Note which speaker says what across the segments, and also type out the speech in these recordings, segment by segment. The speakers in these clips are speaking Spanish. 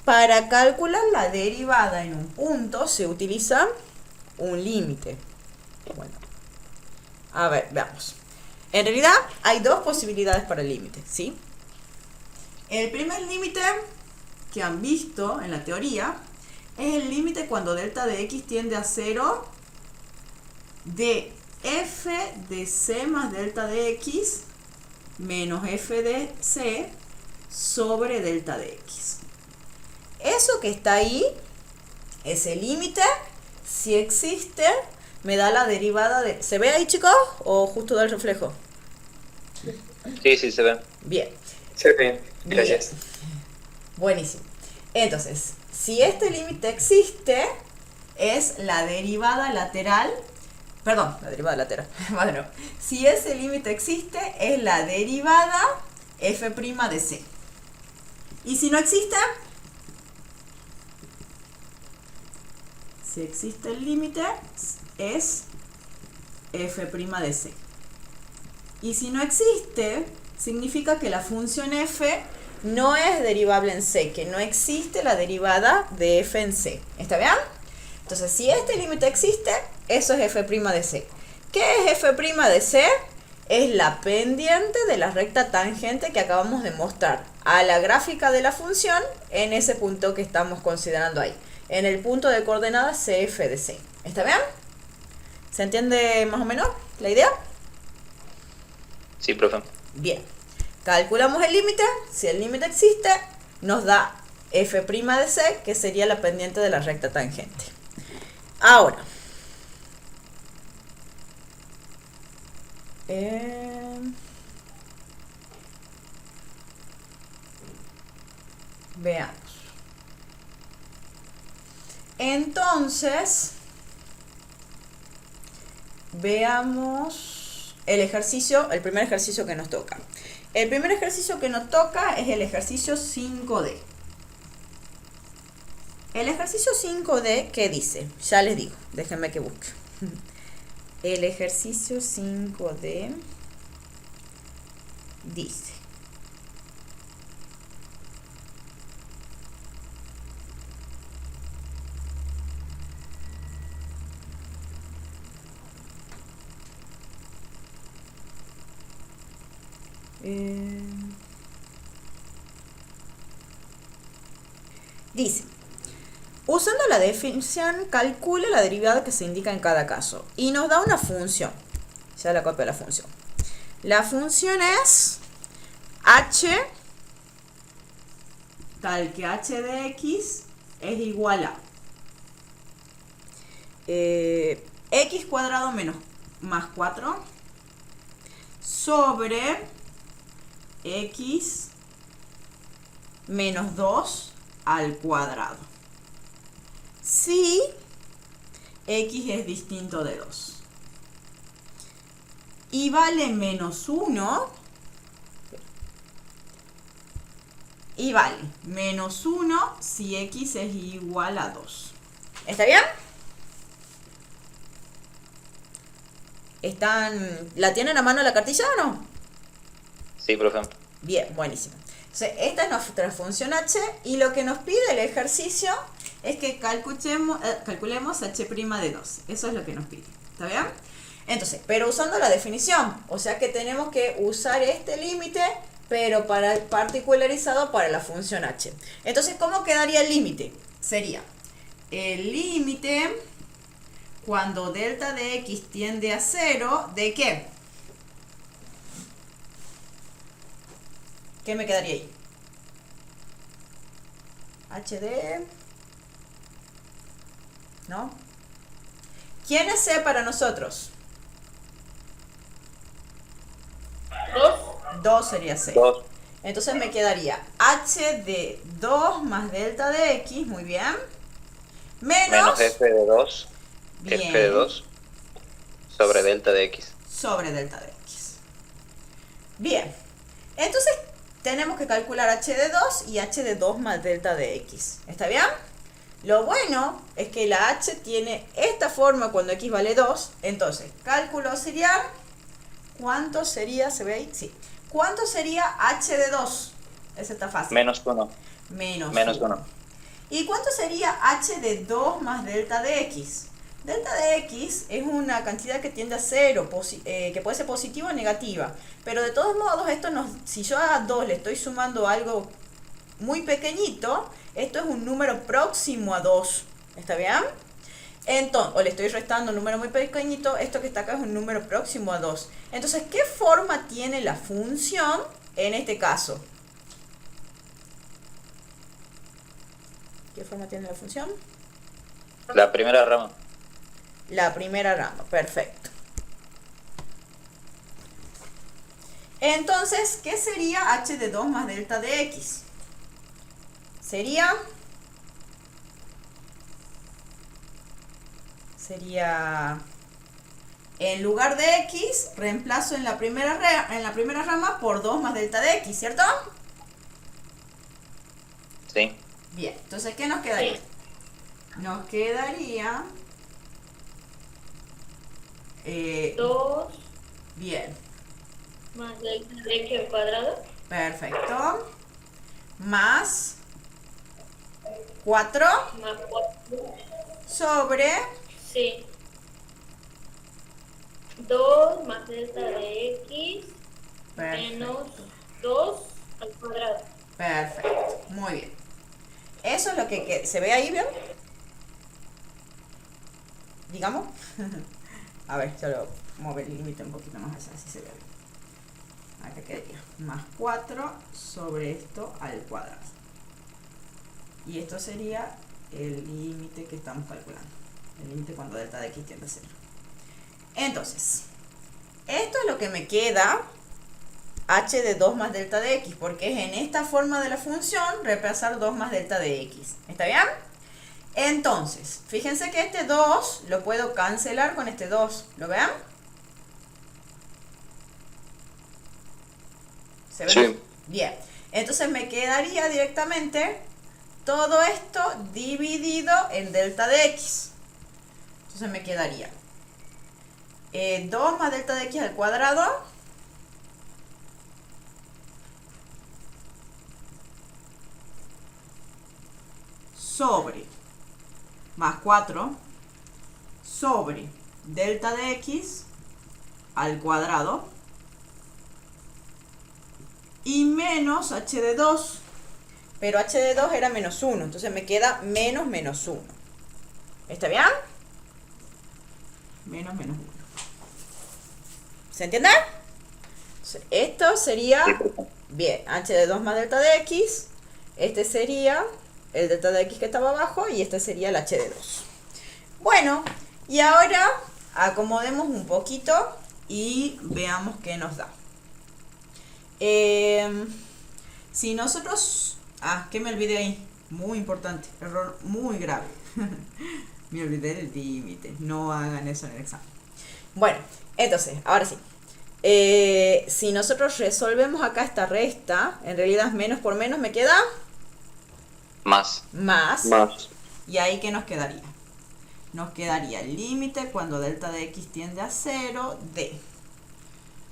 Speaker 1: Para calcular la derivada en un punto se utiliza un límite. Bueno, a ver, veamos. En realidad hay dos posibilidades para el límite, ¿sí? El primer límite que han visto en la teoría es el límite cuando delta de x tiende a 0 de f de c más delta de x menos f de c sobre delta de x. Eso que está ahí, ese límite, si existe, me da la derivada de... ¿Se ve ahí, chicos? ¿O justo da el reflejo?
Speaker 2: Sí, sí, se ve.
Speaker 1: Bien.
Speaker 3: Se ve. Gracias.
Speaker 1: Bien. Buenísimo. Entonces, si este límite existe, es la derivada lateral... Perdón, la derivada lateral. Bueno, si ese límite existe, es la derivada f' de c. Y si no existe... Si existe el límite, es f' de c. Y si no existe, significa que la función f no es derivable en c, que no existe la derivada de f en c. ¿Está bien? Entonces, si este límite existe, eso es f' de c. ¿Qué es f' de c? Es la pendiente de la recta tangente que acabamos de mostrar a la gráfica de la función en ese punto que estamos considerando ahí, en el punto de coordenadas cf de c. ¿Está bien? ¿Se entiende más o menos la idea?
Speaker 2: Sí, profe.
Speaker 1: Bien. Calculamos el límite. Si el límite existe, nos da f' de c, que sería la pendiente de la recta tangente. Ahora, veamos. Entonces, veamos el ejercicio, el primer ejercicio que nos toca. El primer ejercicio que nos toca es el ejercicio 5D. El ejercicio 5D, ¿qué dice? Ya les digo, déjenme que busque. El ejercicio 5D dice: dice, usando la definición, calcule la derivada que se indica en cada caso. Y nos da una función. Ya la copio de la función. La función es h, tal que h de x es igual a x cuadrado menos más 4 sobre x menos 2 al cuadrado. Si x es distinto de 2. Y vale menos 1. Y vale menos 1 si x es igual a 2. ¿Está bien? ¿La tienen a mano la cartilla o no?
Speaker 2: Sí, profe.
Speaker 1: Bien, buenísimo. Entonces, esta es nuestra función h y lo que nos pide el ejercicio es que calculemos h' de 2. Eso es lo que nos pide. ¿Está bien? Entonces, pero usando la definición. O sea que tenemos que usar este límite, pero particularizado para la función h. Entonces, ¿cómo quedaría el límite? Sería el límite cuando delta de x tiende a 0, ¿de qué? ¿Qué me quedaría ahí? HD. ¿No? ¿Quién es C para nosotros? 2 sería C.
Speaker 2: 2.
Speaker 1: Entonces me quedaría h de 2 más delta de x, muy bien.
Speaker 2: Menos f de 2.
Speaker 1: Bien.
Speaker 2: F de 2 sobre delta de x.
Speaker 1: Sobre delta de x. Bien. Entonces tenemos que calcular h de 2 y h de 2 más delta de x. ¿Está bien? Lo bueno es que la h tiene esta forma cuando x vale 2. Entonces, cálculo serial. ¿Cuánto sería? ¿Se ve ahí? Sí. ¿Cuánto sería h de 2? Ese está fácil.
Speaker 2: Menos 1.
Speaker 1: Menos
Speaker 2: Menos
Speaker 1: 1.
Speaker 2: 1.
Speaker 1: ¿Y cuánto sería h de 2 más delta de x? Delta de x es una cantidad que tiende a 0, que puede ser positiva o negativa. Pero de todos modos, si yo a 2 le estoy sumando algo muy pequeñito, esto es un número próximo a 2. ¿Está bien? Entonces, o le estoy restando un número muy pequeñito, esto que está acá es un número próximo a 2. Entonces, ¿qué forma tiene la función en este caso? ¿Qué forma tiene la función?
Speaker 2: La primera rama.
Speaker 1: La primera rama, perfecto. Entonces, ¿qué sería h de 2 más delta de x? Sería en lugar de x, reemplazo en la primera rama por 2 más delta de x, ¿cierto?
Speaker 2: Sí.
Speaker 1: Bien, entonces, ¿qué nos quedaría?
Speaker 4: Sí.
Speaker 1: Nos quedaría
Speaker 4: 2
Speaker 1: bien,
Speaker 4: más delta de x al cuadrado.
Speaker 1: perfecto, más 4
Speaker 4: Más 4.
Speaker 1: sobre,
Speaker 4: Sí. 2 más delta de x menos
Speaker 1: perfecto,
Speaker 4: 2 al cuadrado.
Speaker 1: perfecto, muy bien. Eso es lo que se ve ahí, ¿bien? Digamos. A ver, solo mover el límite un poquito más allá, así se ve bien. Acá quedaría más 4 sobre esto al cuadrado. Y esto sería el límite que estamos calculando. El límite cuando delta de x tiende a 0. Entonces, esto es lo que me queda h de 2 más delta de x, porque es en esta forma de la función reemplazar 2 más delta de x. ¿Está bien? Entonces, fíjense que este 2 lo puedo cancelar con este 2. ¿Lo ven? ¿Se ve?
Speaker 2: Sí.
Speaker 1: Bien. Entonces me quedaría directamente todo esto dividido en delta de x. Entonces me quedaría 2 más delta de x al cuadrado sobre más 4 sobre delta de x al cuadrado y menos h de 2. Pero h de 2 era menos 1, entonces me queda menos 1. ¿Está bien? Menos 1. ¿Se entiende? Entonces, esto sería, bien, h de 2 más delta de x. Este sería el delta de x que estaba abajo y este sería el h de 2. Bueno, y ahora acomodemos un poquito y veamos qué nos da. Si nosotros... ¿qué me olvidé ahí? Muy importante, error muy grave. Me olvidé del límite, no hagan eso en el examen. Bueno, entonces, ahora sí. Si nosotros resolvemos acá esta resta, en realidad menos por menos me queda...
Speaker 2: Más.
Speaker 1: Más.
Speaker 3: Más.
Speaker 1: ¿Y ahí qué nos quedaría? Nos quedaría el límite cuando delta de x tiende a 0 de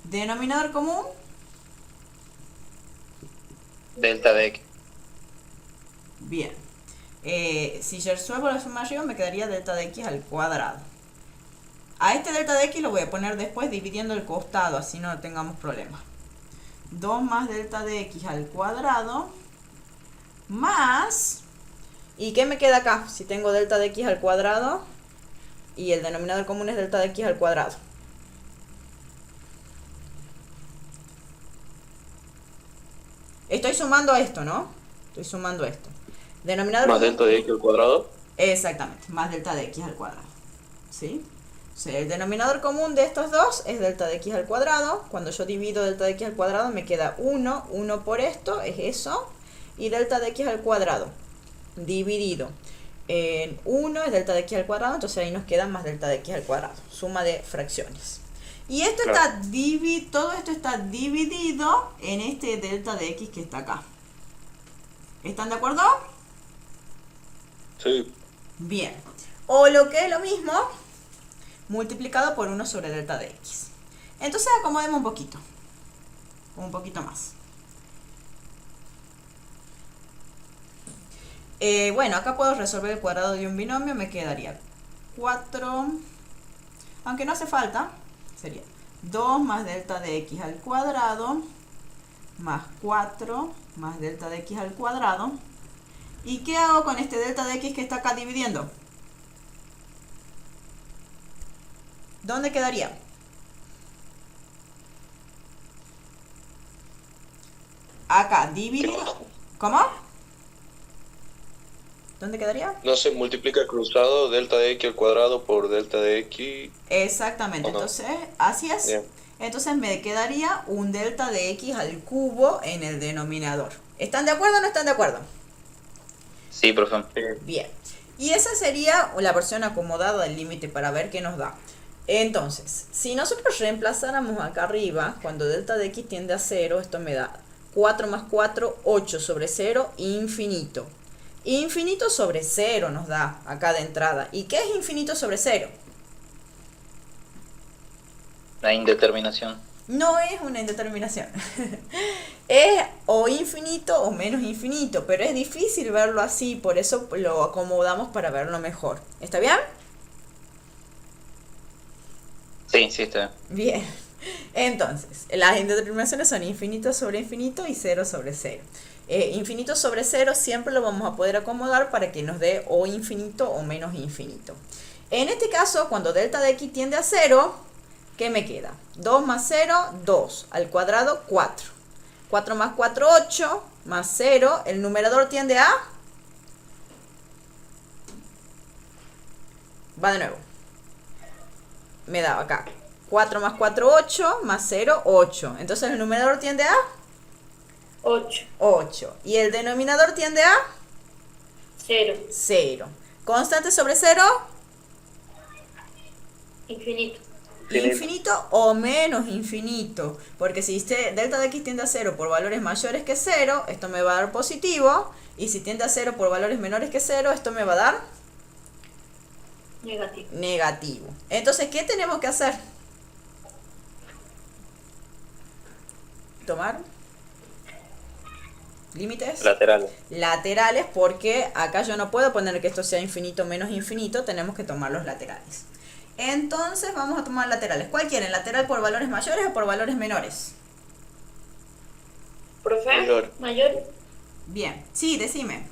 Speaker 1: denominador común.
Speaker 2: Delta de x.
Speaker 1: Bien. Si yo resuelvo la suma arriba me quedaría delta de x al cuadrado. A este delta de x lo voy a poner después dividiendo el costado, así no tengamos problemas. 2 más delta de x al cuadrado más... ¿Y qué me queda acá? Si tengo delta de x al cuadrado y el denominador común es delta de x al cuadrado. Estoy sumando esto, ¿no? Estoy sumando esto. Denominador
Speaker 3: Más
Speaker 1: común.
Speaker 3: delta de x al cuadrado.
Speaker 1: Exactamente, más delta de x al cuadrado. ¿Sí? O sea, el denominador común de estos dos es delta de x al cuadrado. Cuando yo divido delta de x al cuadrado me queda 1. 1 por esto es eso. Y delta de x al cuadrado dividido en 1 es delta de x al cuadrado. Entonces ahí nos queda más delta de x al cuadrado. Suma de fracciones. Y esto
Speaker 3: Claro.
Speaker 1: todo esto está dividido en este delta de x que está acá. ¿Están de acuerdo?
Speaker 3: Sí.
Speaker 1: Bien. O lo que es lo mismo, multiplicado por 1 sobre delta de x. Entonces acomodemos un poquito más. Bueno, acá puedo resolver el cuadrado de un binomio, me quedaría 4, aunque no hace falta, sería 2 más delta de x al cuadrado, más 4 más delta de x al cuadrado. ¿Y qué hago con este delta de x que está acá dividiendo? ¿Dónde quedaría? Acá, dividido. ¿Cómo? ¿Dónde quedaría?
Speaker 5: No se multiplica cruzado delta de x al cuadrado por delta de x.
Speaker 1: Exactamente,
Speaker 5: Ajá.
Speaker 1: entonces, así es.
Speaker 5: Bien.
Speaker 1: Entonces me quedaría un delta de x al cubo en el denominador. ¿Están de acuerdo o no están de acuerdo?
Speaker 2: Sí, profe.
Speaker 1: Bien. Y esa sería la versión acomodada del límite para ver qué nos da. Entonces, si nosotros reemplazáramos acá arriba, cuando delta de x tiende a 0, esto me da 4 más 4, 8 sobre 0, infinito. Infinito sobre 0 nos da acá de entrada. ¿Y qué es infinito sobre 0?
Speaker 2: La indeterminación.
Speaker 1: No es una indeterminación. Es o infinito o menos infinito, pero es difícil verlo así, por eso lo acomodamos para verlo mejor. ¿Está bien?
Speaker 2: Sí, sí, está bien.
Speaker 1: Bien. Entonces, las indeterminaciones son infinito sobre infinito y 0 sobre 0. Infinito sobre 0 siempre lo vamos a poder acomodar para que nos dé o infinito o menos infinito. En este caso, cuando delta de x tiende a 0, ¿qué me queda? 2 más 0, 2. Al cuadrado, 4. 4 más 4, 8. Más 0. El numerador tiende a... Va de nuevo. Me da acá. 4 más 4, 8. Más 0, 8. Entonces el numerador tiende a...
Speaker 4: 8.
Speaker 1: 8. Y el denominador tiende a...
Speaker 4: 0.
Speaker 1: 0. Constante sobre 0...
Speaker 4: Infinito.
Speaker 1: Infinito o menos infinito, porque si delta de x tiende a 0 por valores mayores que 0, esto me va a dar positivo, y si tiende a 0 por valores menores que 0, esto me va a dar
Speaker 4: Negativo.
Speaker 1: negativo. Entonces, ¿qué tenemos que hacer? Tomar límites
Speaker 2: Lateral.
Speaker 1: laterales, porque acá yo no puedo poner que esto sea infinito menos infinito, tenemos que tomar los laterales. Entonces vamos a tomar laterales. ¿Cuál quieren? ¿Lateral por valores mayores o por valores menores?
Speaker 6: Profe,
Speaker 5: Mayor.
Speaker 4: Mayor.
Speaker 1: Bien, sí, decime.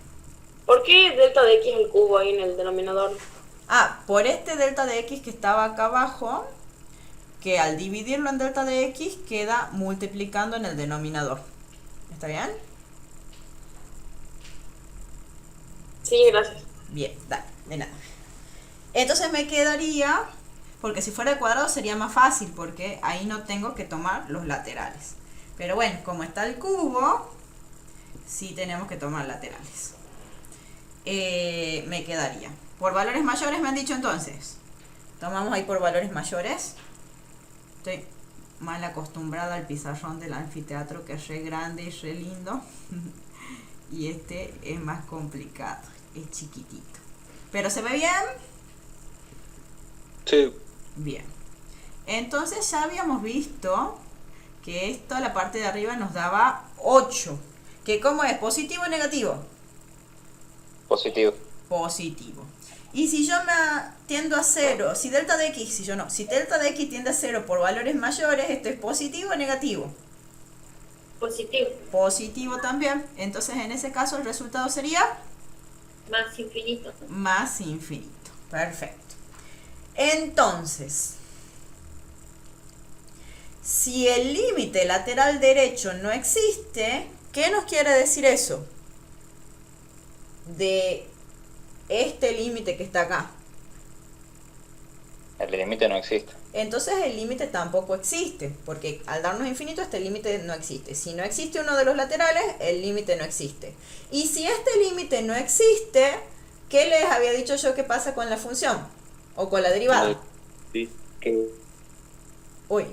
Speaker 6: ¿por qué delta de x al cubo ahí en el denominador?
Speaker 1: Ah, por este delta de x que estaba acá abajo, que al dividirlo en delta de x queda multiplicando en el denominador. ¿Está bien?
Speaker 6: Sí, gracias.
Speaker 1: Bien, dale, de nada. Entonces me quedaría, porque si fuera de cuadrado sería más fácil, porque ahí no tengo que tomar los laterales. Pero bueno, como está el cubo, sí tenemos que tomar laterales. Me quedaría. Por valores mayores me han dicho entonces. Tomamos ahí por valores mayores. Estoy mal acostumbrada al pizarrón del anfiteatro, que es re grande y re lindo. Y este es más complicado, es chiquitito. ¿Pero se ve bien?
Speaker 5: Sí.
Speaker 1: Bien. Entonces ya habíamos visto que esto, la parte de arriba, nos daba 8. ¿Que cómo es? ¿Positivo o negativo?
Speaker 2: Positivo.
Speaker 1: Positivo. Y si yo me tiendo a 0, si delta de x, si delta de x tiende a 0 por valores mayores, ¿esto es positivo o negativo?
Speaker 4: Positivo.
Speaker 1: Positivo también. Entonces en ese caso el resultado sería
Speaker 4: Más infinito.
Speaker 1: más infinito. Perfecto. Entonces, si el límite lateral derecho no existe, ¿qué nos quiere decir eso? De este límite que está acá.
Speaker 2: El límite no existe.
Speaker 1: Entonces el límite tampoco existe, porque al darnos infinito este límite no existe. Si no existe uno de los laterales, el límite no existe. Y si este límite no existe, ¿qué les había dicho yo que pasa con la función? O con la derivada.
Speaker 5: Sí, que
Speaker 1: Uy,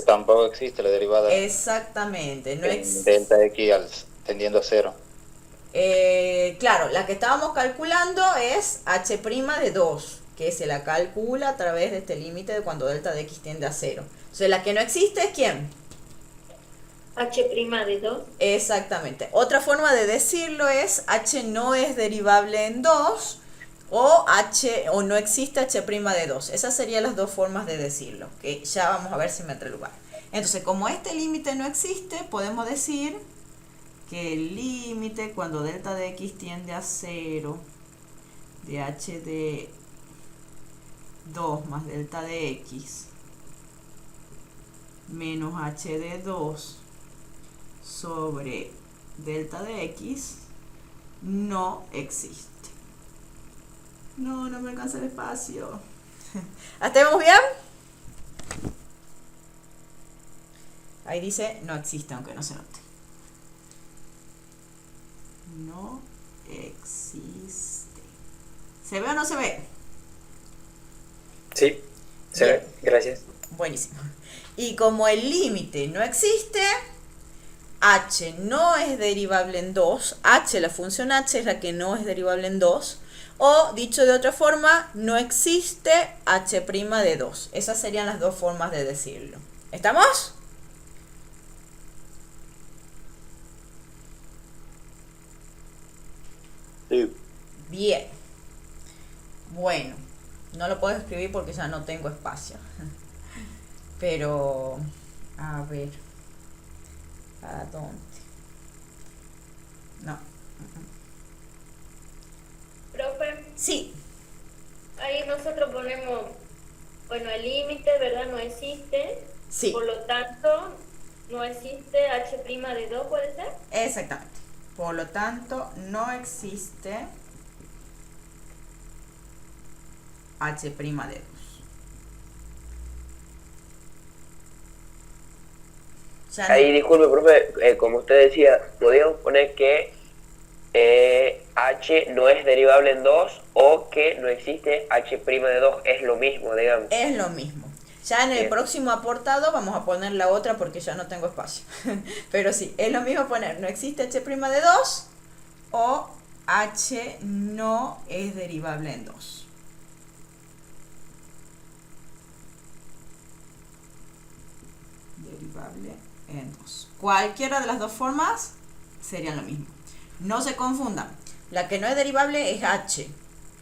Speaker 2: Tampoco existe la derivada
Speaker 1: exactamente. No
Speaker 2: en delta x tendiendo a 0.
Speaker 1: Claro, la que estábamos calculando es h' de 2, que se la calcula a través de este límite de cuando delta de x tiende a 0. Entonces la que no existe es ¿quién?
Speaker 4: H' de 2.
Speaker 1: Exactamente. Otra forma de decirlo es h no es derivable en 2 o no existe h' de 2. Esas serían las dos formas de decirlo, que ya vamos a ver si me entra el lugar. Entonces, como este límite no existe, podemos decir que el límite cuando delta de x tiende a 0 de h de 2 más delta de x menos h de 2 sobre delta de x no existe. No me alcanza el espacio. ¿Hasta ahí vamos bien? Ahí dice no existe, aunque no se note. No existe. ¿Se ve o no se ve?
Speaker 3: Sí, se ve. Gracias.
Speaker 1: Buenísimo. Y como el límite no existe, h no es derivable en 2, h, la función h es la que no es derivable en 2, o dicho de otra forma, no existe h' de 2. Esas serían las dos formas de decirlo. ¿Estamos?
Speaker 5: Sí.
Speaker 1: Bien. Bueno, no lo puedo escribir porque ya no tengo espacio. Pero, a ver. ¿A dónde? No.
Speaker 4: Profe,
Speaker 1: Sí,
Speaker 4: ahí nosotros ponemos, bueno, el límite, ¿verdad? No existe.
Speaker 1: sí,
Speaker 4: Por lo tanto, no existe H' de 2, ¿puede ser?
Speaker 1: exactamente. Por lo tanto, no existe h' de 2. Ya no-
Speaker 7: Ahí, disculpe, profe, como usted decía, podríamos poner que h no es derivable en 2 o que no existe h' de 2, es lo mismo, digamos.
Speaker 1: Es lo mismo. Ya en el
Speaker 7: Bien.
Speaker 1: próximo aportado vamos a poner la otra porque ya no tengo espacio. Pero sí, es lo mismo poner no existe h' de 2 o h no es derivable en 2. Derivable en 2. Cualquiera de las dos formas serían lo mismo. No se confundan. La que no es derivable es h.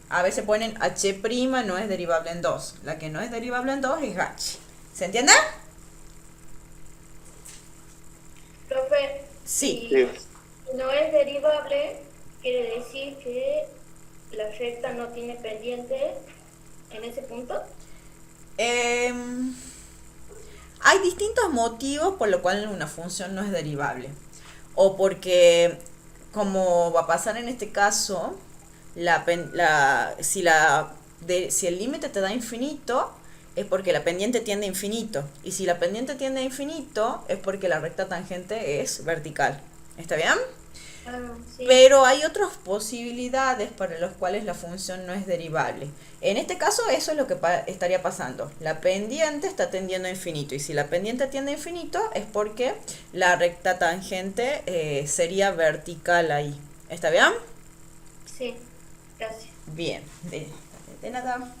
Speaker 1: A veces ponen h' no es derivable en 2. La que no es derivable en 2 es h. ¿Se entiende?
Speaker 4: Profe,
Speaker 1: Sí.
Speaker 4: si no es derivable, quiere decir que la recta no tiene pendiente en ese punto.
Speaker 1: Hay distintos motivos por los cuales una función no es derivable. O porque, como va a pasar en este caso, si el límite te da infinito, es porque la pendiente tiende a infinito. Y si la pendiente tiende a infinito, es porque la recta tangente es vertical. ¿Está bien?
Speaker 4: Sí.
Speaker 1: Pero hay otras posibilidades para las cuales la función no es derivable. En este caso eso es lo que estaría pasando. La pendiente está tendiendo a infinito y si la pendiente tiende a infinito es porque la recta tangente sería vertical ahí. ¿Está bien?
Speaker 4: Sí, gracias.
Speaker 1: Bien, de nada.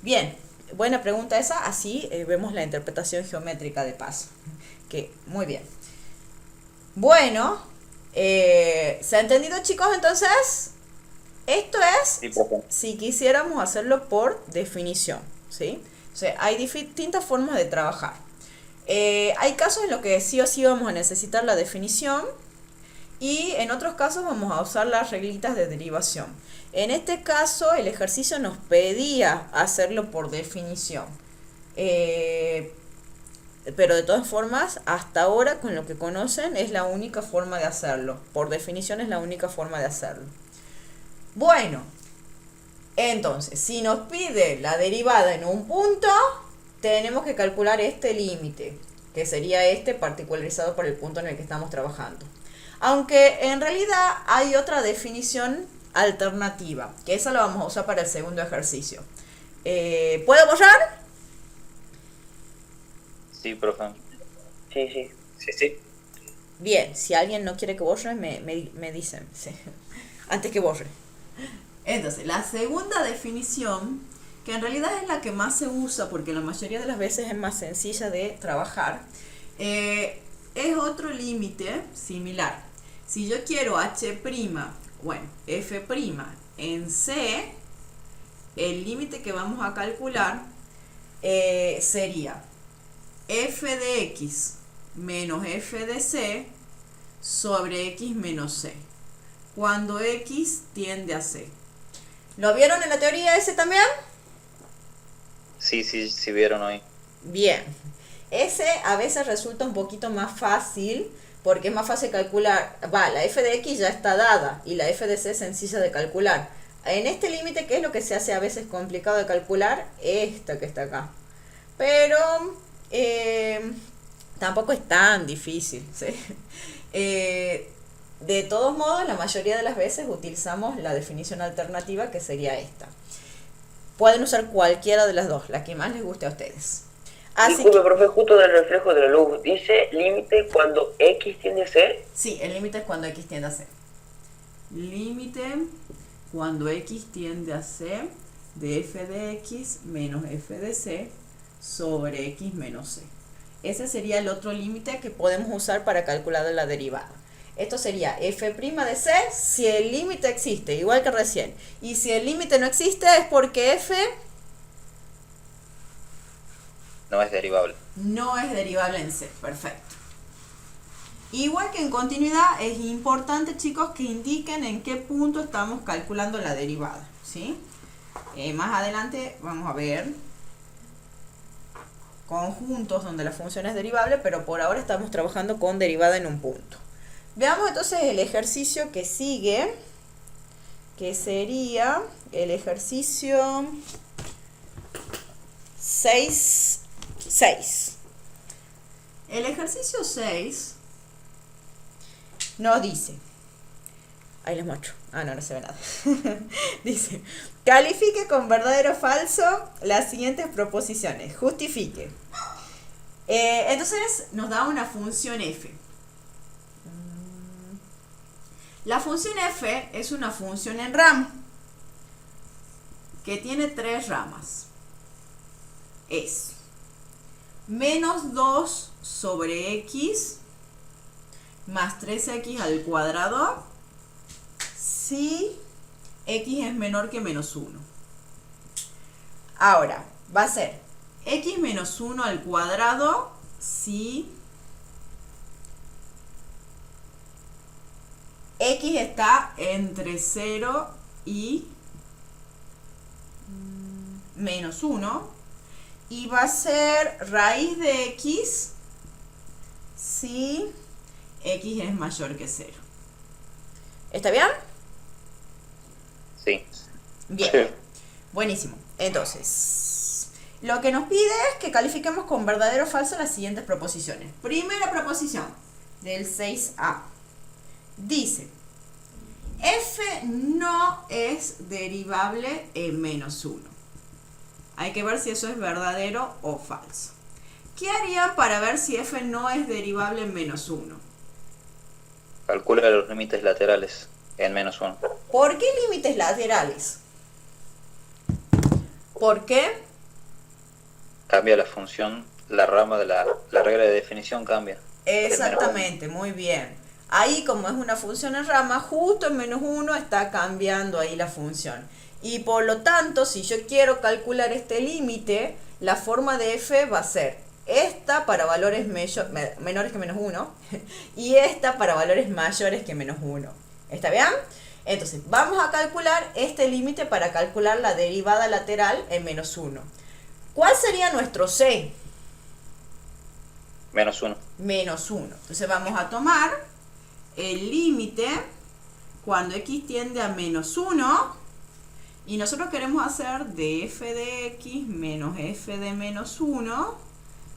Speaker 1: Bien, buena pregunta esa, así vemos la interpretación geométrica de paso. Que muy bien. Bueno, ¿se ha entendido, chicos? Entonces, esto es
Speaker 2: Sí, profe.
Speaker 1: si quisiéramos hacerlo por definición, ¿sí? O sea, hay distintas formas de trabajar. Hay casos en los que sí o sí vamos a necesitar la definición y en otros casos vamos a usar las reglitas de derivación. En este caso, el ejercicio nos pedía hacerlo por definición. Pero de todas formas, hasta ahora, con lo que conocen, es la única forma de hacerlo. Por definición es la única forma de hacerlo. Bueno, entonces, si nos pide la derivada en un punto, tenemos que calcular este límite, que sería este particularizado por el punto en el que estamos trabajando. Aunque en realidad hay otra definición alternativa, que esa la vamos a usar para el segundo ejercicio. ¿Puedo borrar?
Speaker 2: Sí, profe.
Speaker 7: Sí, sí.
Speaker 3: Sí, sí.
Speaker 1: Bien, si alguien no quiere que borre, me dicen, sí. Antes que borre. Entonces, la segunda definición, que en realidad es la que más se usa, porque la mayoría de las veces es más sencilla de trabajar, es otro límite similar. Si yo quiero h', bueno, f' en C, el límite que vamos a calcular sería f de x menos f de c sobre x menos c, cuando x tiende a c. ¿Lo vieron en la teoría ese también?
Speaker 2: Sí, vieron hoy.
Speaker 1: Bien. Ese a veces resulta un poquito más fácil, porque es más fácil calcular. La f de x ya está dada y la f de c es sencilla de calcular. En este límite, ¿qué es lo que se hace a veces complicado de calcular? Esta que está acá. Pero tampoco es tan difícil, ¿sí? De todos modos, la mayoría de las veces utilizamos la definición alternativa, que sería esta. Pueden usar cualquiera de las dos, la que más les guste a ustedes.
Speaker 7: Disculpe, profe, justo del reflejo de la luz, dice límite cuando x tiende a c.
Speaker 1: Sí, el límite es cuando x tiende a c. Límite cuando x tiende a c de f de x menos f de c sobre x menos c. Ese sería el otro límite que podemos usar para calcular la derivada. Esto sería f' de c si el límite existe, igual que recién. Y si el límite no existe es porque f
Speaker 2: No es derivable.
Speaker 1: no es derivable en c. Perfecto. Igual que en continuidad, es importante, chicos, que indiquen en qué punto estamos calculando la derivada, ¿sí? Más adelante vamos a ver conjuntos donde la función es derivable, pero por ahora estamos trabajando con derivada en un punto. Veamos entonces el ejercicio que sigue, que sería el ejercicio 6. El ejercicio 6 nos dice, ahí les muestro, no se ve nada. Dice, califique con verdadero o falso las siguientes proposiciones, justifique. Entonces nos da una función f. La función f es una función en rama que tiene 3 ramas. Es menos 2 sobre x más 3x al cuadrado si x es menor que menos 1. Ahora, va a ser x menos 1 al cuadrado si x está entre 0 y menos 1. Y va a ser raíz de x si x es mayor que 0. ¿Está bien?
Speaker 2: Sí.
Speaker 1: Bien.
Speaker 5: Sí.
Speaker 1: Buenísimo. Entonces, lo que nos pide es que califiquemos con verdadero o falso las siguientes proposiciones. Primera proposición del 6a. Dice, f no es derivable en menos 1. Hay que ver si eso es verdadero o falso. ¿Qué harían para ver si f no es derivable en menos 1?
Speaker 2: Calcula los límites laterales en menos 1.
Speaker 1: ¿Por qué límites laterales? ¿Por qué?
Speaker 2: Cambia la función, la rama de la regla de definición cambia.
Speaker 1: Exactamente, muy bien. Ahí, como es una función en rama, justo en menos 1 está cambiando ahí la función. Y por lo tanto, si yo quiero calcular este límite, la forma de f va a ser esta para valores menores que menos 1 y esta para valores mayores que menos 1. ¿Está bien? Entonces, vamos a calcular este límite para calcular la derivada lateral en menos 1. ¿Cuál sería nuestro c?
Speaker 2: Menos 1.
Speaker 1: Menos 1. Entonces vamos a tomar el límite cuando x tiende a menos 1 y nosotros queremos hacer de f de x menos f de menos 1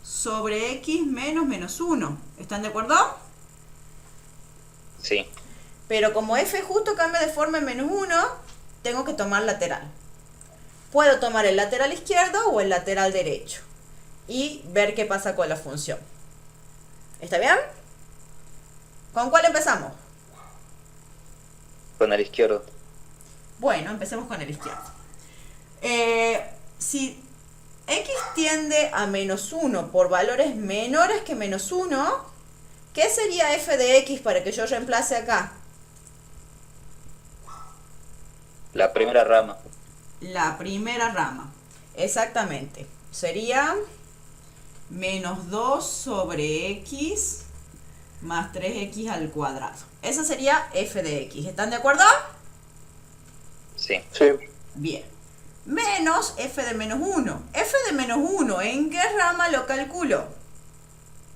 Speaker 1: sobre x menos menos 1. ¿Están de acuerdo?
Speaker 2: Sí.
Speaker 1: Pero como f justo cambia de forma en menos 1, tengo que tomar lateral. Puedo tomar el lateral izquierdo o el lateral derecho y ver qué pasa con la función. ¿Está bien? ¿Con cuál empezamos?
Speaker 2: Con el izquierdo.
Speaker 1: Bueno, empecemos con el izquierdo. Si x tiende a menos 1 por valores menores que menos 1, ¿Qué sería f de x para que yo reemplace acá?
Speaker 2: La primera rama.
Speaker 1: La primera rama. Exactamente. Sería menos 2 sobre x más 3x al cuadrado. Esa sería f de x. ¿Están de acuerdo?
Speaker 2: Sí.
Speaker 5: Sí.
Speaker 1: Bien. Menos f de menos 1. F de menos 1, ¿en qué rama lo calculo?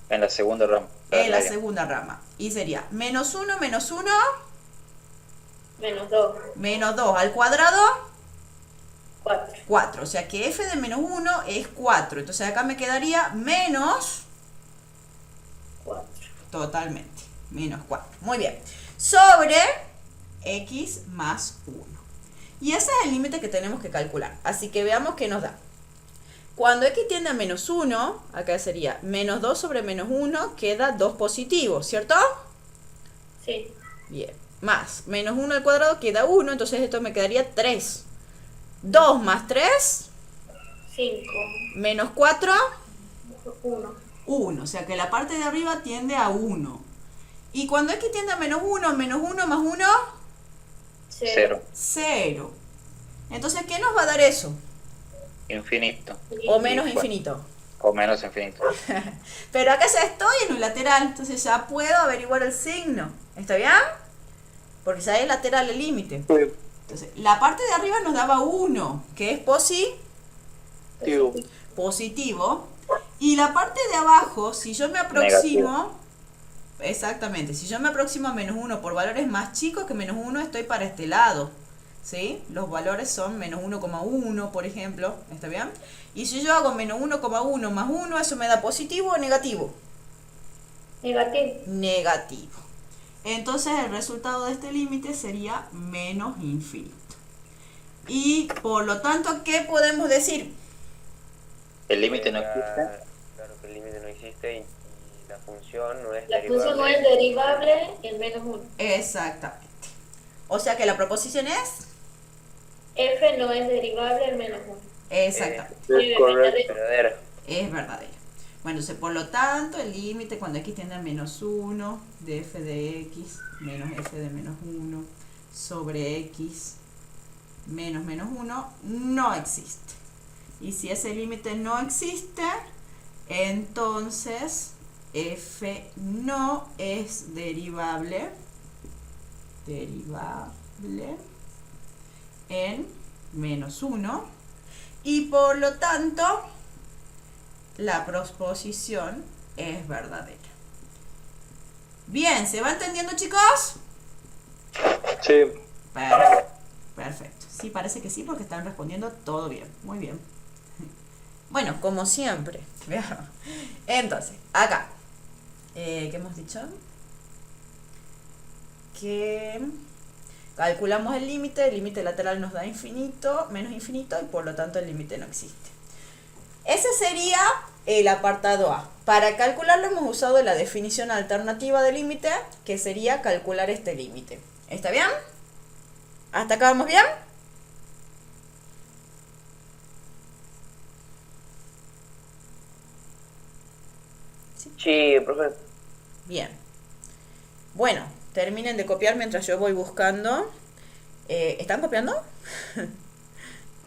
Speaker 2: En la segunda rama.
Speaker 1: En la segunda rama. Y sería menos 1 menos 1
Speaker 4: Menos 2.
Speaker 1: menos 2 al cuadrado,
Speaker 4: 4.
Speaker 1: 4. O sea que f de menos 1 es 4. Entonces acá me quedaría menos
Speaker 4: 4.
Speaker 1: totalmente. Menos 4. Muy bien. Sobre x más 1. Y ese es el límite que tenemos que calcular. Así que veamos qué nos da. Cuando x tiende a menos 1, acá sería menos 2 sobre menos 1, queda 2 positivo, ¿cierto?
Speaker 4: Sí.
Speaker 1: Bien. Más menos 1 al cuadrado queda 1, entonces esto me quedaría 3. 2 más 3,
Speaker 4: 5.
Speaker 1: menos 4,
Speaker 4: 1.
Speaker 1: 1. O sea que la parte de arriba tiende a 1. Y cuando x tiende a menos 1 más 1,
Speaker 2: 0.
Speaker 1: 0. Entonces, ¿qué nos va a dar eso?
Speaker 2: Infinito.
Speaker 1: O menos
Speaker 2: Bueno.
Speaker 1: infinito.
Speaker 2: O menos infinito.
Speaker 1: Pero acá ya estoy en un lateral, entonces ya puedo averiguar el signo. ¿Está bien? Porque ya es lateral el límite. Entonces, la parte de arriba nos daba 1, que es positivo. Y la parte de abajo, si yo me aproximo, exactamente, si yo me aproximo a menos 1 por valores más chicos que menos 1, estoy para este lado. ¿Sí? Los valores son menos 1,1, por ejemplo. ¿Está bien? Y si yo hago menos 1,1 más 1, ¿eso me da positivo o negativo?
Speaker 4: Negativo.
Speaker 1: Negativo. Entonces el resultado de este límite sería menos infinito. Y por lo tanto, ¿qué podemos decir?
Speaker 2: El límite no existe.
Speaker 7: Claro que el límite no existe y la función no es
Speaker 4: La
Speaker 7: derivable.
Speaker 4: función no es derivable en menos 1.
Speaker 1: Exactamente. O sea que la proposición es
Speaker 4: F no es derivable en menos 1.
Speaker 1: exactamente.
Speaker 5: Es correcto.
Speaker 7: Verdadera.
Speaker 1: Es verdadera. Bueno, entonces por lo tanto el límite cuando x tiende a menos 1 de f de x menos f de menos 1 sobre x menos menos 1 no existe. Y si ese límite no existe, entonces f no es derivable en menos 1 y por lo tanto la proposición es verdadera. Bien, ¿se va entendiendo, chicos?
Speaker 5: Sí.
Speaker 1: Perfecto. Sí, parece que sí, porque están respondiendo todo bien. Muy bien. Bueno, como siempre. Entonces, acá. ¿Qué hemos dicho? Que calculamos el límite lateral nos da infinito, menos infinito, y por lo tanto el límite no existe. Ese sería el apartado A. Para calcularlo hemos usado la definición alternativa de límite, que sería calcular este límite. ¿Está bien? ¿Hasta acá vamos bien?
Speaker 7: Sí, profe.
Speaker 1: Bien. Bueno, terminen de copiar mientras yo voy buscando. ¿Están copiando?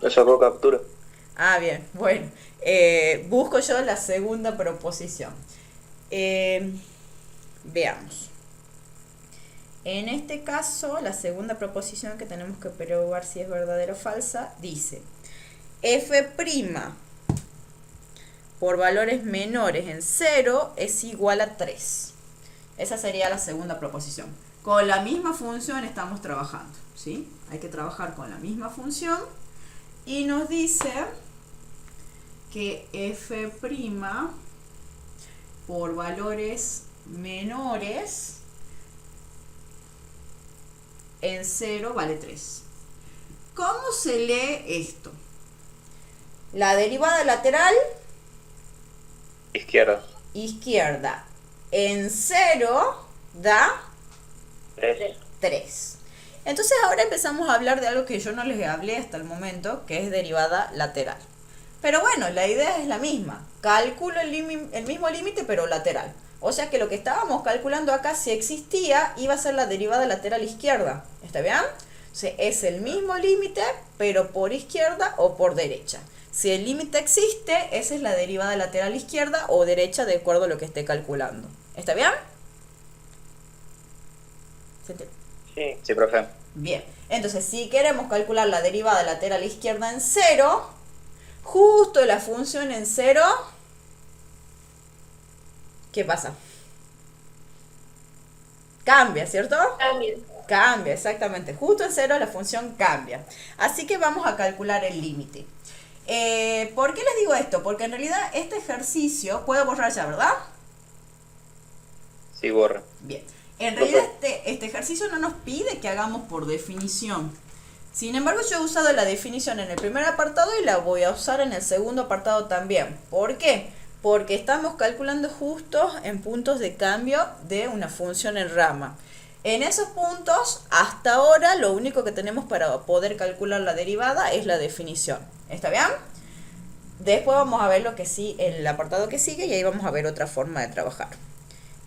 Speaker 5: Le sacó captura.
Speaker 1: Ah, bien, bueno. Busco yo la segunda proposición. Veamos. En este caso, la segunda proposición que tenemos que probar si es verdadera o falsa, dice f' por valores menores en 0 es igual a 3. Esa sería la segunda proposición. Con la misma función estamos trabajando, ¿sí? Hay que trabajar con la misma función y nos dice que f' por valores menores en 0 vale 3. ¿Cómo se lee esto? La derivada lateral izquierda en 0 da 3. Entonces ahora empezamos a hablar de algo que yo no les hablé hasta el momento, que es derivada lateral. Pero bueno, la idea es la misma. Calculo el mismo límite, pero lateral. O sea que lo que estábamos calculando acá, si existía, iba a ser la derivada lateral izquierda. ¿Está bien? O sea, es el mismo límite, pero por izquierda o por derecha. Si el límite existe, esa es la derivada lateral izquierda o derecha de acuerdo a lo que esté calculando. ¿Está bien? ¿Se entiende?
Speaker 7: Sí.
Speaker 2: Sí, profe.
Speaker 1: Bien, entonces si queremos calcular la derivada lateral izquierda en 0, justo la función en 0, ¿qué pasa? Cambia, ¿cierto?
Speaker 4: También.
Speaker 1: Cambia, exactamente. Justo en 0 la función cambia. Así que vamos a calcular el límite. ¿Por qué les digo esto? Porque en realidad este ejercicio, puedo borrar ya, ¿verdad?
Speaker 2: Sí, borra.
Speaker 1: Bien. En realidad este ejercicio no nos pide que hagamos por definición. Sin embargo, yo he usado la definición en el primer apartado y la voy a usar en el segundo apartado también. ¿Por qué? Porque estamos calculando justo en puntos de cambio de una función en rama. En esos puntos, hasta ahora, lo único que tenemos para poder calcular la derivada es la definición. ¿Está bien? Después vamos a ver lo que sí, el apartado que sigue, y ahí vamos a ver otra forma de trabajar.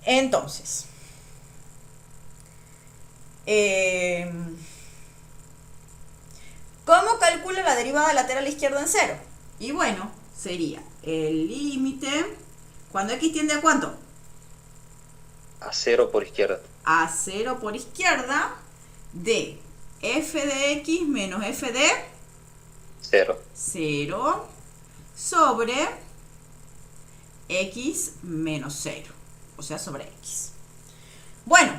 Speaker 1: Entonces, ¿cómo calcula la derivada lateral izquierda en 0? Y bueno, sería el límite, cuando x tiende a ¿cuánto?
Speaker 2: A 0 por izquierda.
Speaker 1: A 0 por izquierda, de f de x menos f de
Speaker 2: 0.
Speaker 1: 0 sobre x menos 0, o sea, sobre x. Bueno,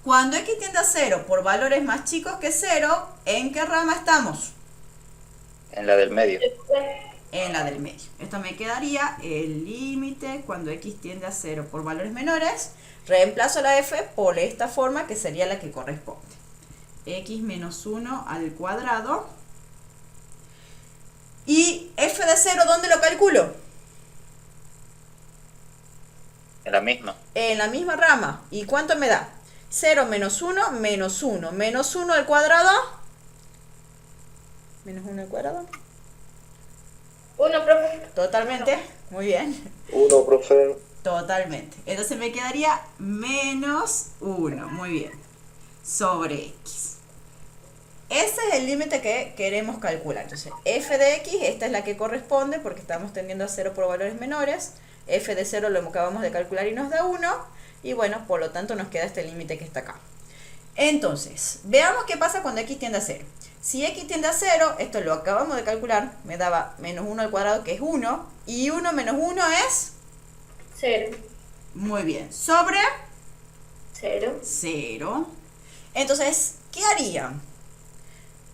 Speaker 1: cuando x tiende a 0 por valores más chicos que 0, ¿en qué rama estamos?
Speaker 2: En la del medio.
Speaker 1: En la del medio. Esto me quedaría el límite cuando x tiende a 0 por valores menores. Reemplazo la f por esta forma que sería la que corresponde. X menos 1 al cuadrado. ¿Y f de 0 dónde lo calculo?
Speaker 2: En la misma.
Speaker 1: En la misma rama. ¿Y cuánto me da? 0 menos 1, menos 1. Menos 1 al cuadrado. Menos 1 al cuadrado.
Speaker 4: 1, profe.
Speaker 1: Totalmente. Muy bien.
Speaker 5: 1, profe.
Speaker 1: Totalmente. Entonces me quedaría menos 1. Muy bien. Sobre x. Ese es el límite que queremos calcular. Entonces, f de x, esta es la que corresponde porque estamos tendiendo a 0 por valores menores. F de 0 lo acabamos de calcular y nos da 1. Y bueno, por lo tanto nos queda este límite que está acá. Entonces, veamos qué pasa cuando x tiende a 0. Si x tiende a 0, esto lo acabamos de calcular, me daba menos 1 al cuadrado, que es 1. Y 1 menos 1 es...
Speaker 4: 0.
Speaker 1: Muy bien. Sobre
Speaker 4: 0.
Speaker 1: 0. Entonces, ¿qué harían?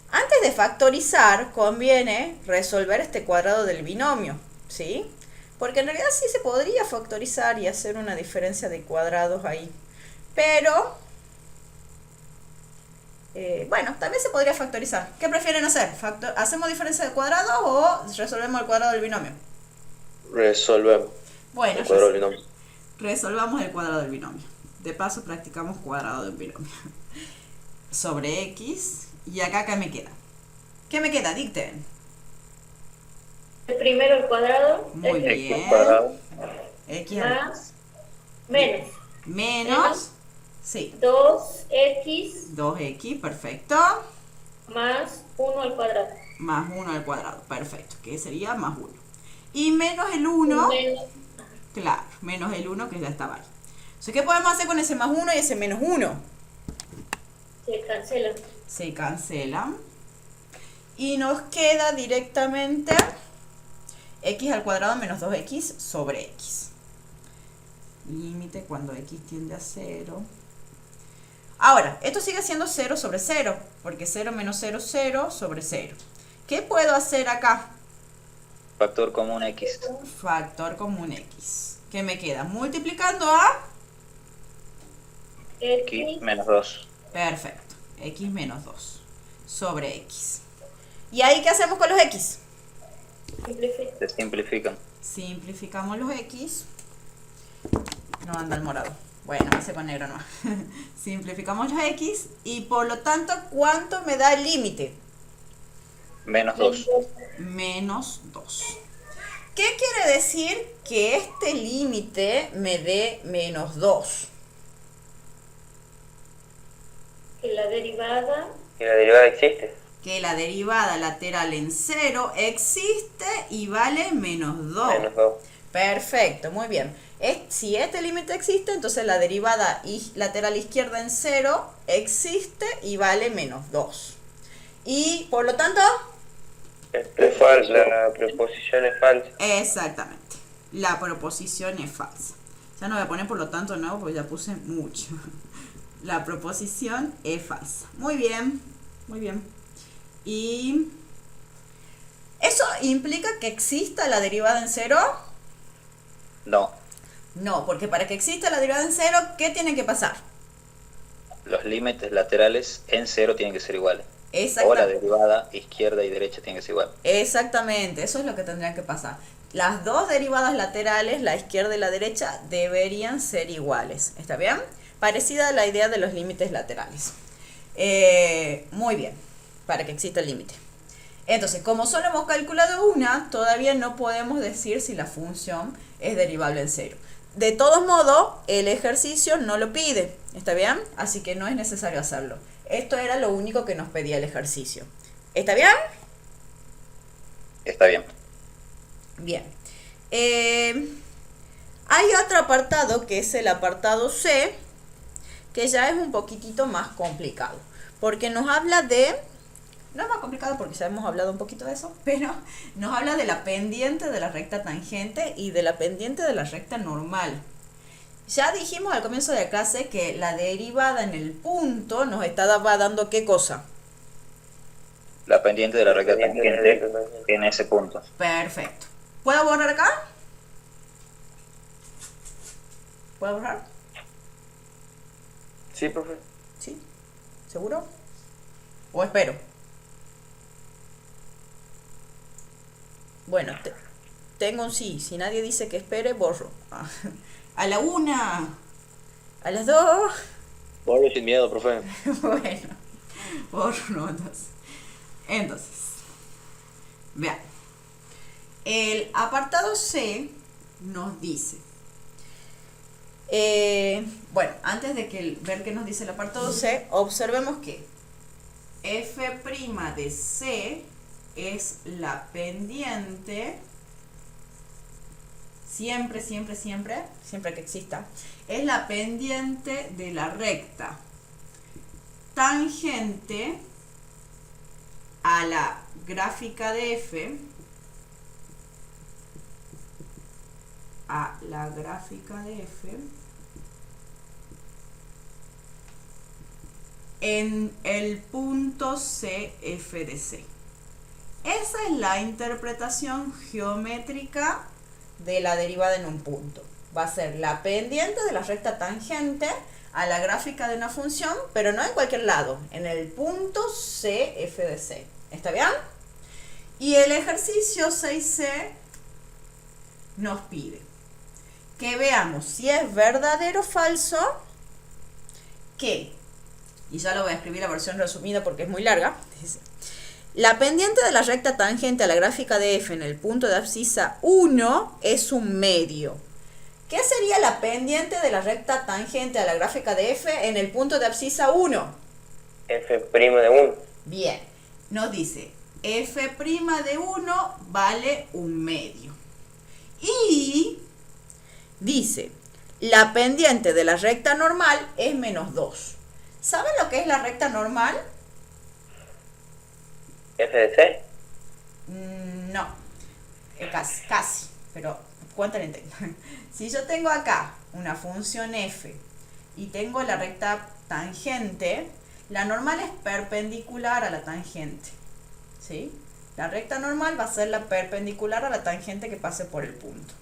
Speaker 1: Antes de factorizar, conviene resolver este cuadrado del binomio, ¿sí? Porque en realidad sí se podría factorizar y hacer una diferencia de cuadrados ahí. Pero, bueno, también se podría factorizar. ¿Qué prefieren hacer? ¿Hacemos diferencia de cuadrados o resolvemos el cuadrado del binomio?
Speaker 5: Resolvemos.
Speaker 1: Bueno,
Speaker 5: El cuadrado del binomio.
Speaker 1: resolvamos el cuadrado del binomio. De paso practicamos cuadrado del binomio. Sobre x. Y acá, ¿qué me queda? ¿Qué me queda? Dicten.
Speaker 4: El primero al cuadrado.
Speaker 1: Muy
Speaker 4: X
Speaker 1: bien.
Speaker 5: Cuadrado.
Speaker 1: X al
Speaker 4: más menos
Speaker 1: menos. Sí.
Speaker 4: 2x
Speaker 1: 2x, perfecto.
Speaker 4: más 1 al cuadrado.
Speaker 1: Más 1 al cuadrado, perfecto. Que sería más 1. Y menos el 1.
Speaker 4: Menos.
Speaker 1: Claro, menos el 1 que ya estaba ahí. O sea, ¿qué podemos hacer con ese más 1 y ese menos 1?
Speaker 4: Se cancela.
Speaker 1: Se cancelan. Y nos queda directamente x al cuadrado menos 2x sobre x. Límite cuando x tiende a 0. Ahora, esto sigue siendo 0 sobre 0, porque 0 menos 0, 0 sobre 0. ¿Qué puedo hacer acá?
Speaker 2: Factor común x.
Speaker 1: Factor común x. ¿Qué me queda? Multiplicando a...
Speaker 2: X menos 2.
Speaker 1: Perfecto. X menos 2 sobre x. ¿Y ahí qué hacemos con los x?
Speaker 4: Simplifica.
Speaker 2: Se simplifican.
Speaker 1: Simplificamos los x. No anda el morado. Bueno, me hice con negro nomás. Simplificamos los x y por lo tanto, ¿cuánto me da el límite?
Speaker 2: Menos 2.
Speaker 1: Menos 2. ¿Qué quiere decir que este límite me dé menos 2?
Speaker 4: Que la derivada
Speaker 7: Y la derivada existe.
Speaker 1: Que la derivada lateral en 0 existe y vale menos 2.
Speaker 7: Menos 2.
Speaker 1: Perfecto, muy bien. Si este límite existe, entonces la derivada lateral izquierda en 0 existe y vale menos 2. Y por lo tanto,
Speaker 7: Es falsa, la proposición es falsa.
Speaker 1: exactamente, la proposición es falsa. Ya no voy a poner por lo tanto no, porque ya puse mucho. La proposición es falsa. Muy bien, muy bien. Y ¿eso implica que exista la derivada en 0?
Speaker 2: No,
Speaker 1: No, porque para que exista la derivada en 0, ¿qué tiene que pasar?
Speaker 2: los límites laterales en 0 tienen que ser iguales. O la
Speaker 1: Exactamente.
Speaker 2: derivada izquierda y derecha tienen que ser igual.
Speaker 1: Exactamente, eso es lo que tendría que pasar. Las dos derivadas laterales, la izquierda y la derecha, deberían ser iguales. ¿Está bien? Parecida a la idea de los límites laterales. Muy bien, para que exista el límite. Entonces, como solo hemos calculado una, todavía no podemos decir si la función es derivable en 0. De todos modos, el ejercicio no lo pide, ¿está bien? Así que no es necesario hacerlo. Esto era lo único que nos pedía el ejercicio. ¿Está bien?
Speaker 2: Está bien.
Speaker 1: Bien. Hay otro apartado que es el apartado C, que ya es un poquitito más complicado. Porque nos habla de... No es más complicado porque ya hemos hablado un poquito de eso, pero nos habla de la pendiente de la recta tangente y de la pendiente de la recta normal. Ya dijimos al comienzo de la clase que la derivada en el punto nos va dando ¿qué cosa?
Speaker 2: La pendiente de la recta
Speaker 7: Pendiente de la
Speaker 2: tangente
Speaker 7: recta tangente.
Speaker 2: en ese punto.
Speaker 1: Perfecto. ¿Puedo borrar acá? ¿Puedo borrar?
Speaker 7: Sí, profe.
Speaker 1: ¿Sí? ¿Seguro? ¿O espero? Bueno, tengo un sí. Si nadie dice que espere, borro. A la 1. A las 2.
Speaker 5: Borro sin miedo, profe.
Speaker 1: Bueno, borro entonces. Entonces, vean. El apartado C nos dice... bueno, antes de ver qué nos dice el apartado C, observemos que f' de C es la pendiente, siempre que exista, es la pendiente de la recta tangente a la gráfica de f, en el punto CF de C. Esa es la interpretación geométrica de la derivada en un punto. Va a ser la pendiente de la recta tangente a la gráfica de una función, pero no en cualquier lado, en el punto CF de C. ¿Está bien? Y el ejercicio 6C nos pide que veamos si es verdadero o falso que, y ya lo voy a escribir la versión resumida porque es muy larga, dice, la pendiente de la recta tangente a la gráfica de f en el punto de abscisa 1 es un medio. ¿Qué sería la pendiente de la recta tangente a la gráfica de f en el punto de abscisa 1?
Speaker 7: F' de 1.
Speaker 1: Bien, nos dice f' de 1 vale un medio. Y dice, la pendiente de la recta normal es menos 2. ¿Saben lo que es la recta normal?
Speaker 7: F de C.
Speaker 1: No, casi, pero cuéntale intento. Si yo tengo acá una función f y tengo la recta tangente, la normal es perpendicular a la tangente, ¿sí? La recta normal va a ser la perpendicular a la tangente que pase por el punto.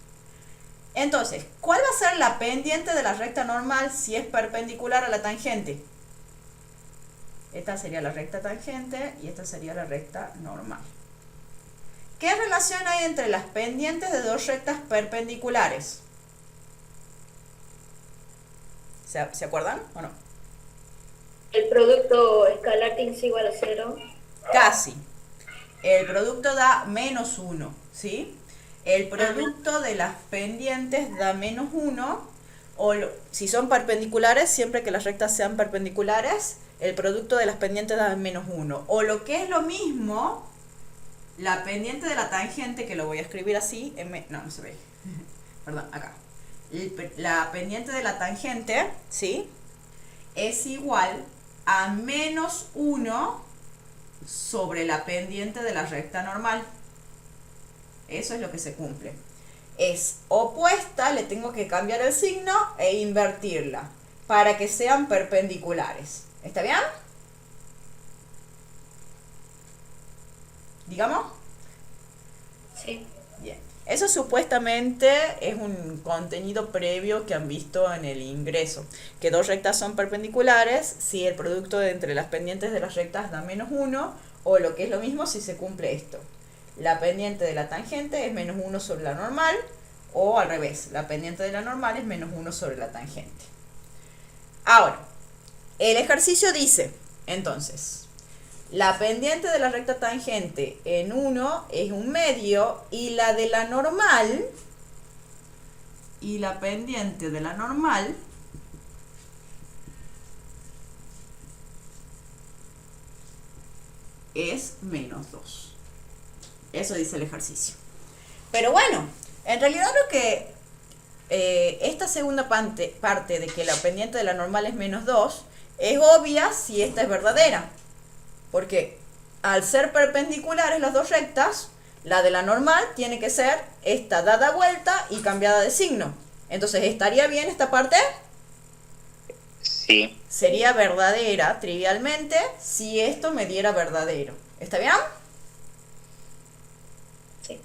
Speaker 1: Entonces, ¿cuál va a ser la pendiente de la recta normal si es perpendicular a la tangente? Esta sería la recta tangente y esta sería la recta normal. ¿Qué relación hay entre las pendientes de dos rectas perpendiculares? ¿Se acuerdan o no?
Speaker 4: el producto escalar tiene que ser igual a 0.
Speaker 1: Casi. El producto da menos 1, ¿sí? el producto de las pendientes da menos 1, o si son perpendiculares, siempre que las rectas sean perpendiculares, el producto de las pendientes da menos 1. O lo que es lo mismo, la pendiente de la tangente, que lo voy a escribir así, no se ve, perdón, acá. La pendiente de la tangente, ¿sí? Es igual a menos 1 sobre la pendiente de la recta normal. Eso es lo que se cumple. Es opuesta, le tengo que cambiar el signo e invertirla para que sean perpendiculares. ¿Está bien? ¿Digamos?
Speaker 4: Sí.
Speaker 1: Bien. Eso supuestamente es un contenido previo que han visto en el ingreso. Que dos rectas son perpendiculares si el producto entre las pendientes de las rectas da menos 1, o lo que es lo mismo si se cumple esto. La pendiente de la tangente es menos 1 sobre la normal, o al revés, la pendiente de la normal es menos 1 sobre la tangente. Ahora, el ejercicio dice, entonces, la pendiente de la recta tangente en 1 es 1/2, y la de la normal, y la pendiente de la normal es menos 2. Eso dice el ejercicio. Pero bueno, en realidad lo que esta segunda parte de que la pendiente de la normal es menos 2 es obvia si esta es verdadera. Porque al ser perpendiculares las dos rectas, la de la normal tiene que ser esta dada vuelta y cambiada de signo. Entonces, ¿estaría bien esta parte?
Speaker 2: Sí.
Speaker 1: Sería verdadera, trivialmente, si esto me diera verdadero. ¿Está bien?
Speaker 4: Sí.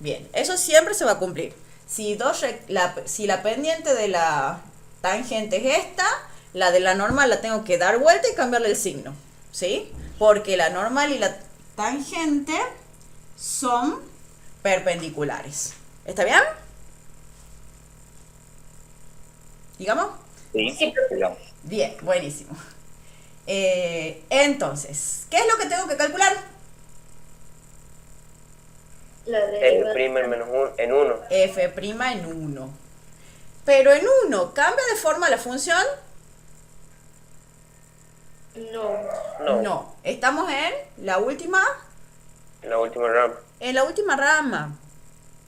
Speaker 1: Bien, eso siempre se va a cumplir. Si la pendiente de la tangente es esta, la de la normal la tengo que dar vuelta y cambiarle el signo, ¿sí? Porque la normal y la tangente son perpendiculares. ¿Está bien? ¿Digamos?
Speaker 2: Sí.
Speaker 4: Sí.
Speaker 2: Digamos.
Speaker 1: Bien, buenísimo. Entonces, ¿qué es lo que tengo que calcular?
Speaker 4: La
Speaker 7: F'
Speaker 4: derivada.
Speaker 7: en menos 1 en 1.
Speaker 1: F' en 1. Pero en 1, ¿cambia de forma la función?
Speaker 4: No.
Speaker 7: No.
Speaker 1: Estamos en la última
Speaker 7: En la última rama.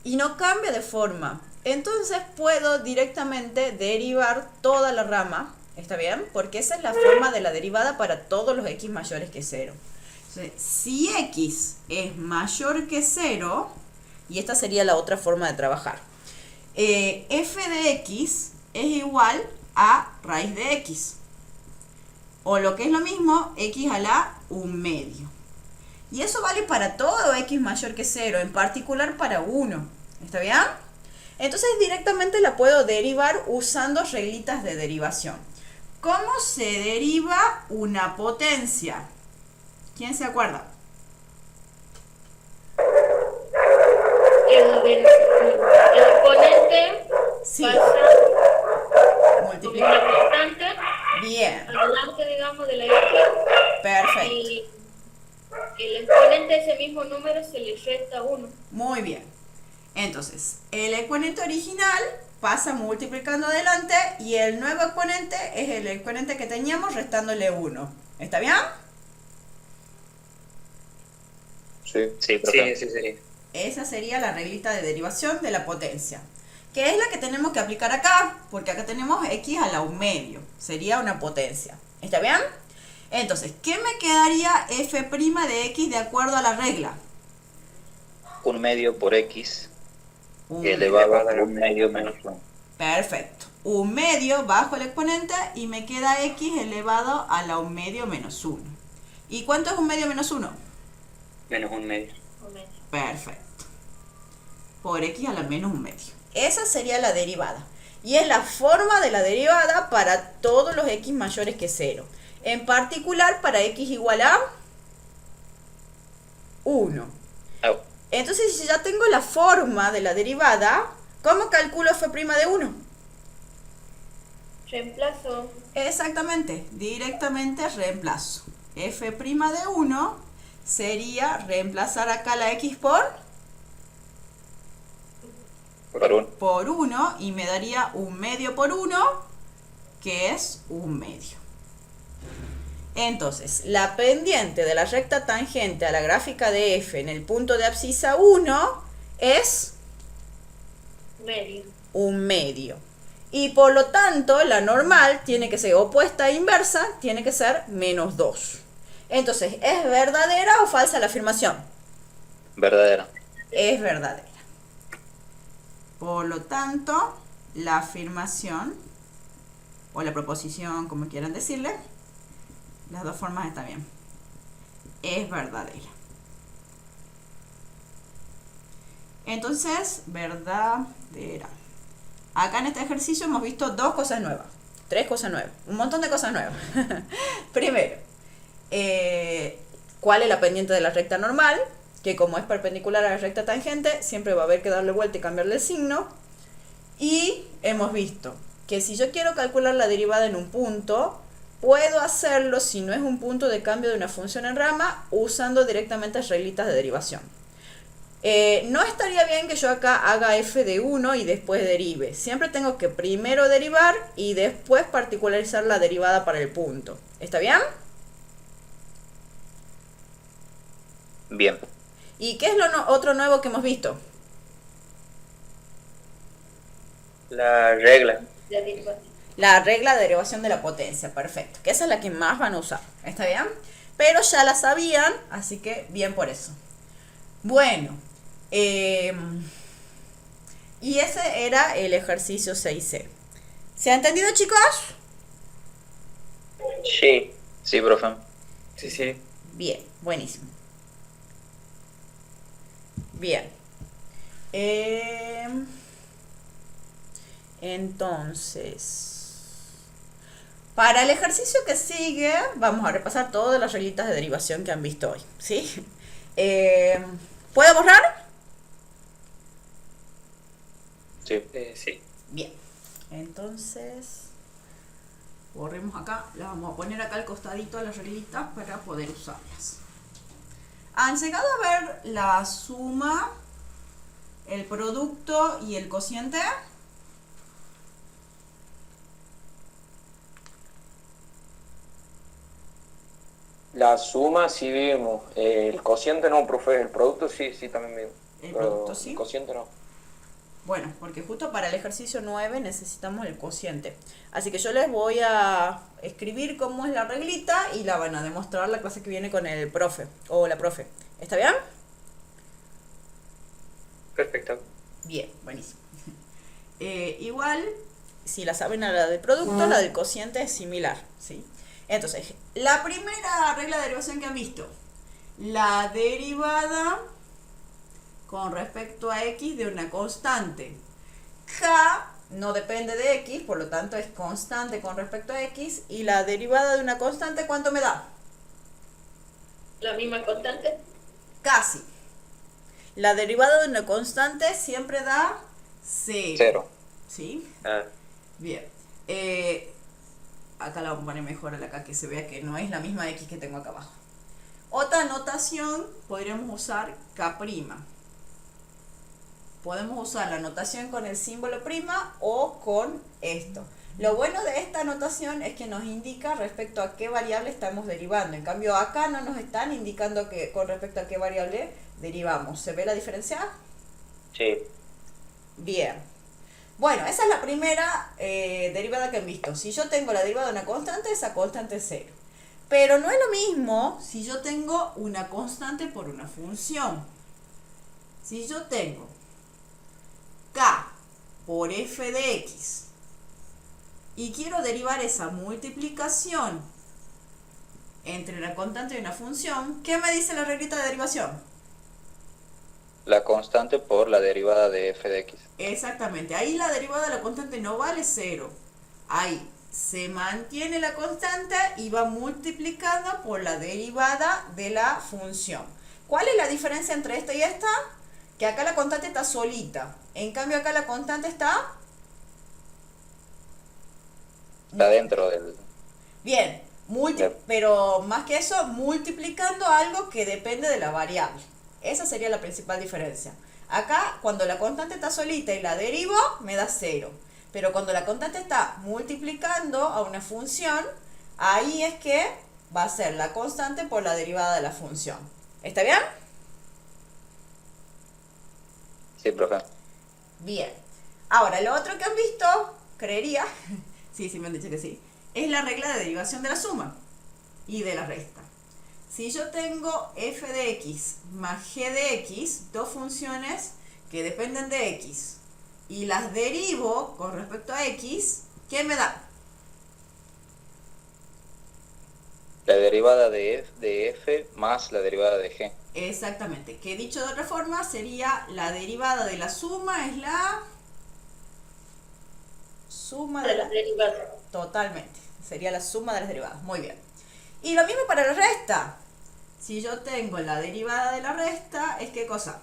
Speaker 1: y no cambia de forma. Entonces puedo directamente derivar toda la rama, ¿está bien? Porque esa es la forma de la derivada para todos los x mayores que 0. Entonces, si x es mayor que 0, y esta sería la otra forma de trabajar, f de x es igual a raíz de x. O lo que es lo mismo, x a la 1/2. Y eso vale para todo x mayor que 0, en particular para 1. ¿Está bien? Entonces directamente la puedo derivar usando reglitas de derivación. ¿Cómo se deriva una potencia? ¿Quién se acuerda?
Speaker 4: El exponente
Speaker 1: Sí.
Speaker 4: pasa como
Speaker 1: Multiplica.
Speaker 4: una constante
Speaker 1: Bien,
Speaker 4: adelante, digamos, de la x,
Speaker 1: perfecto.
Speaker 4: y el exponente de ese mismo número se le resta 1.
Speaker 1: Muy bien. Entonces, el exponente original pasa multiplicando adelante y el nuevo exponente es el exponente que teníamos restándole 1. ¿Está bien?
Speaker 5: Sí.
Speaker 2: Sí, profe.
Speaker 3: Sí, sí.
Speaker 1: Esa sería la reglita de derivación de la potencia, que es la que tenemos que aplicar acá, porque acá tenemos x a la 1/2. Sería una potencia. ¿Está bien? Entonces, ¿qué me quedaría f' de x de acuerdo a la regla?
Speaker 2: 1/2 por x
Speaker 1: Un
Speaker 2: elevado a
Speaker 7: elevado a
Speaker 2: 1/2 menos 1.
Speaker 1: Perfecto. 1/2 bajo el exponente y me queda x elevado a la 1/2 menos 1. ¿Y cuánto es 1/2 menos 1?
Speaker 3: Menos 1/2.
Speaker 1: Perfecto. Por x a la menos 1/2. Esa sería la derivada. Y es la forma de la derivada para todos los x mayores que 0. En particular para x igual a 1.
Speaker 2: Ah,
Speaker 1: Entonces, si ya tengo la forma de la derivada, ¿cómo calculo f' de 1?
Speaker 4: Reemplazo.
Speaker 1: Exactamente, directamente reemplazo. F' de 1 sería reemplazar acá la x por por 1 y me daría 1/2 por 1, que es 1/2. Entonces, la pendiente de la recta tangente a la gráfica de f en el punto de abscisa 1 es
Speaker 4: Medio.
Speaker 1: 1/2. Y por lo tanto, la normal tiene que ser opuesta e inversa, tiene que ser -2. Entonces, ¿es verdadera o falsa la afirmación?
Speaker 2: Verdadera.
Speaker 1: Es verdadera. Por lo tanto, la afirmación, o la proposición, como quieran decirle, las dos formas están bien, es verdadera. Entonces, verdadera. Acá en este ejercicio hemos visto dos cosas nuevas, tres cosas nuevas, un montón de cosas nuevas. Primero, ¿cuál es la pendiente de la recta normal? Que como es perpendicular a la recta tangente, siempre va a haber que darle vuelta y cambiarle el signo. Y hemos visto que si yo quiero calcular la derivada en un punto, puedo hacerlo si no es un punto de cambio de una función en rama, usando directamente reglitas de derivación. No estaría bien que yo acá haga f de 1 y después derive. Siempre tengo que primero derivar y después particularizar la derivada para el punto. ¿Está bien?
Speaker 2: Bien.
Speaker 1: ¿Y qué es lo otro nuevo que hemos visto?
Speaker 7: La regla.
Speaker 4: La derivación.
Speaker 1: La regla de derivación de la potencia, perfecto. Que esa es la que más van a usar, ¿está bien? Pero ya la sabían, así que bien por eso. Bueno, y ese era el ejercicio 6C. ¿Se ha entendido, chicos?
Speaker 7: Sí.
Speaker 2: Sí, profe.
Speaker 3: Sí, sí.
Speaker 1: Bien, buenísimo. Bien. Entonces, para el ejercicio que sigue, vamos a repasar todas las reglitas de derivación que han visto hoy, ¿sí? ¿Puedo borrar?
Speaker 2: Sí.
Speaker 3: Sí.
Speaker 1: Bien. Entonces, borremos acá. Las vamos a poner acá al costadito a las reglitas para poder usarlas. ¿Han llegado a ver la suma, el producto y el cociente?
Speaker 8: La suma sí vimos, el cociente no, profe, el producto sí también vimos.
Speaker 1: El
Speaker 8: Pero
Speaker 1: producto sí.
Speaker 8: El cociente no.
Speaker 1: Bueno, porque justo para el ejercicio 9 necesitamos el cociente. Así que yo les voy a escribir cómo es la reglita y la van a demostrar la clase que viene con el profe o la profe. ¿Está bien?
Speaker 3: Perfecto.
Speaker 1: Bien, buenísimo. Igual, si la saben a la del producto, la del cociente es similar, ¿sí? Entonces, la primera regla de derivación que han visto, la derivada con respecto a x de una constante. K no depende de x, por lo tanto es constante con respecto a x, y la derivada de una constante, ¿cuánto me da?
Speaker 4: La misma constante.
Speaker 1: Casi. La derivada de una constante siempre da 0.
Speaker 2: 0.
Speaker 1: ¿Sí?
Speaker 7: Ah,
Speaker 1: Bien. Acá la vamos a poner mejor a la acá, que se vea que no es la misma x que tengo acá abajo. Otra notación, podríamos usar K'. Podemos usar la notación con el símbolo prima o con esto. Lo bueno de esta notación es que nos indica respecto a qué variable estamos derivando. En cambio, acá no nos están indicando que con respecto a qué variable derivamos. ¿Se ve la diferencia?
Speaker 7: sí.
Speaker 1: Bien. Bueno, esa es la primera derivada que han visto. Si yo tengo la derivada de una constante, esa constante es 0. Pero no es lo mismo si yo tengo una constante por una función. Si yo tengo K por f de x y quiero derivar esa multiplicación entre una constante y una función, ¿qué me dice la reglita de derivación?
Speaker 2: La constante por la derivada de f de x.
Speaker 1: Exactamente, ahí la derivada de la constante no vale 0. Ahí se mantiene la constante y va multiplicada por la derivada de la función. ¿Cuál es la diferencia entre esta y esta? Que acá la constante está solita. En cambio acá la constante está...
Speaker 2: Está dentro del...
Speaker 1: Bien, pero más que eso, multiplicando algo que depende de la variable. Esa sería la principal diferencia. Acá, cuando la constante está solita y la derivo, me da 0. Pero cuando la constante está multiplicando a una función, ahí es que va a ser la constante por la derivada de la función. ¿Está bien?
Speaker 2: Sí, profe.
Speaker 1: Bien. Ahora, lo otro que han visto, creería, sí, me han dicho que sí, es la regla de derivación de la suma y de la resta. Si yo tengo f de x más g de x, dos funciones que dependen de x, y las derivo con respecto a x, ¿qué me da?
Speaker 2: La derivada de f más la derivada de g.
Speaker 1: Exactamente, que dicho de otra forma sería la derivada de la suma es la suma de las
Speaker 4: derivadas.
Speaker 1: Totalmente, sería la suma de las derivadas, muy bien. Y lo mismo para la resta. Si yo tengo la derivada de la resta, ¿es qué cosa?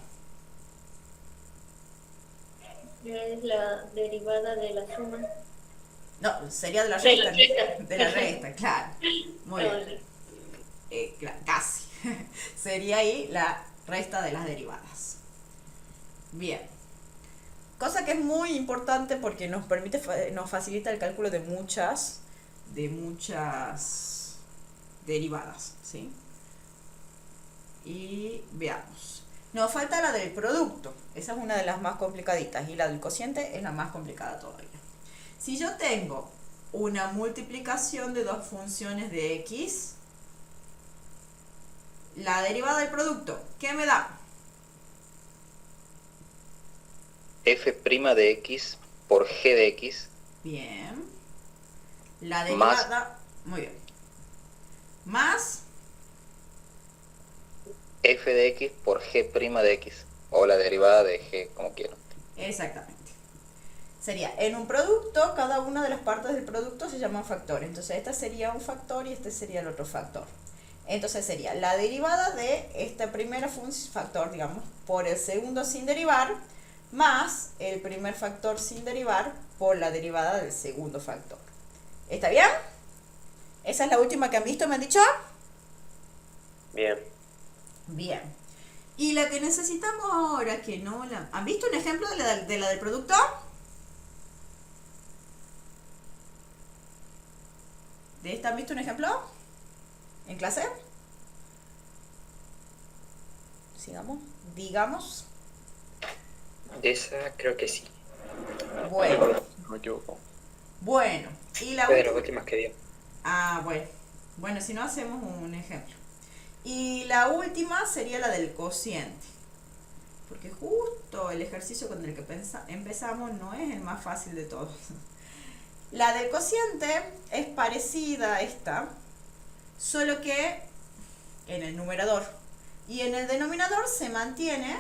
Speaker 4: Es la derivada de la suma.
Speaker 1: No, sería de la
Speaker 4: De la
Speaker 1: resta.
Speaker 4: resta.
Speaker 1: De la resta, claro. Muy bien. Casi. Sería ahí la resta de las derivadas. Bien. Cosa que es muy importante porque nos permite, nos facilita el cálculo de muchas derivadas, ¿sí? Y veamos. Nos falta la del producto. Esa es una de las más complicaditas. Y la del cociente es la más complicada todavía. Si yo tengo una multiplicación de dos funciones de x, la derivada del producto, ¿qué me da?
Speaker 2: f' de x por g de x
Speaker 1: Bien. La derivada... Muy bien. Más...
Speaker 2: f de x por g' de x, o la derivada de g, como quieran.
Speaker 1: Exactamente. Sería, en un producto, cada una de las partes del producto se llaman factores. Entonces, este sería un factor y este sería el otro factor. Entonces, sería la derivada de esta primera factor, digamos, por el segundo sin derivar, más el primer factor sin derivar por la derivada del segundo factor. ¿Está bien? ¿Esa es la última que han visto, me han dicho?
Speaker 7: Bien.
Speaker 1: Bien. Y la que necesitamos ahora, que no la... ¿Han visto un ejemplo de la del producto? ¿De esta han visto un ejemplo? ¿En clase? Sigamos. Digamos.
Speaker 3: De esa creo que sí.
Speaker 1: Bueno.
Speaker 5: No, yo.
Speaker 1: Bueno. Y la
Speaker 3: Fue de las
Speaker 1: última...
Speaker 3: últimas que dio.
Speaker 1: Ah, bueno. Bueno, si no hacemos un ejemplo. Y la última sería la del cociente. Porque justo el ejercicio con el que empezamos no es el más fácil de todos. La del cociente es parecida a esta, solo que en el numerador. Y en el denominador se mantiene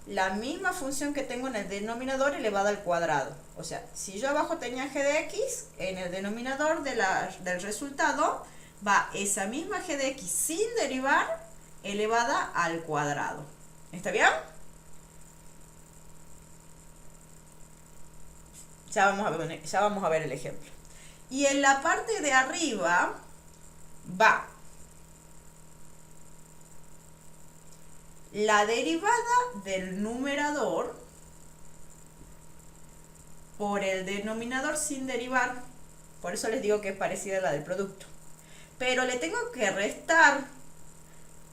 Speaker 1: la misma función que tengo en el denominador elevada al cuadrado. O sea, si yo abajo tenía g de x, en el denominador del resultado va esa misma g de x sin derivar elevada al cuadrado. ¿Está bien? Ya vamos a ver el ejemplo. Y en la parte de arriba va la derivada del numerador por el denominador sin derivar. Por eso les digo que es parecida a la del producto. Pero le tengo que restar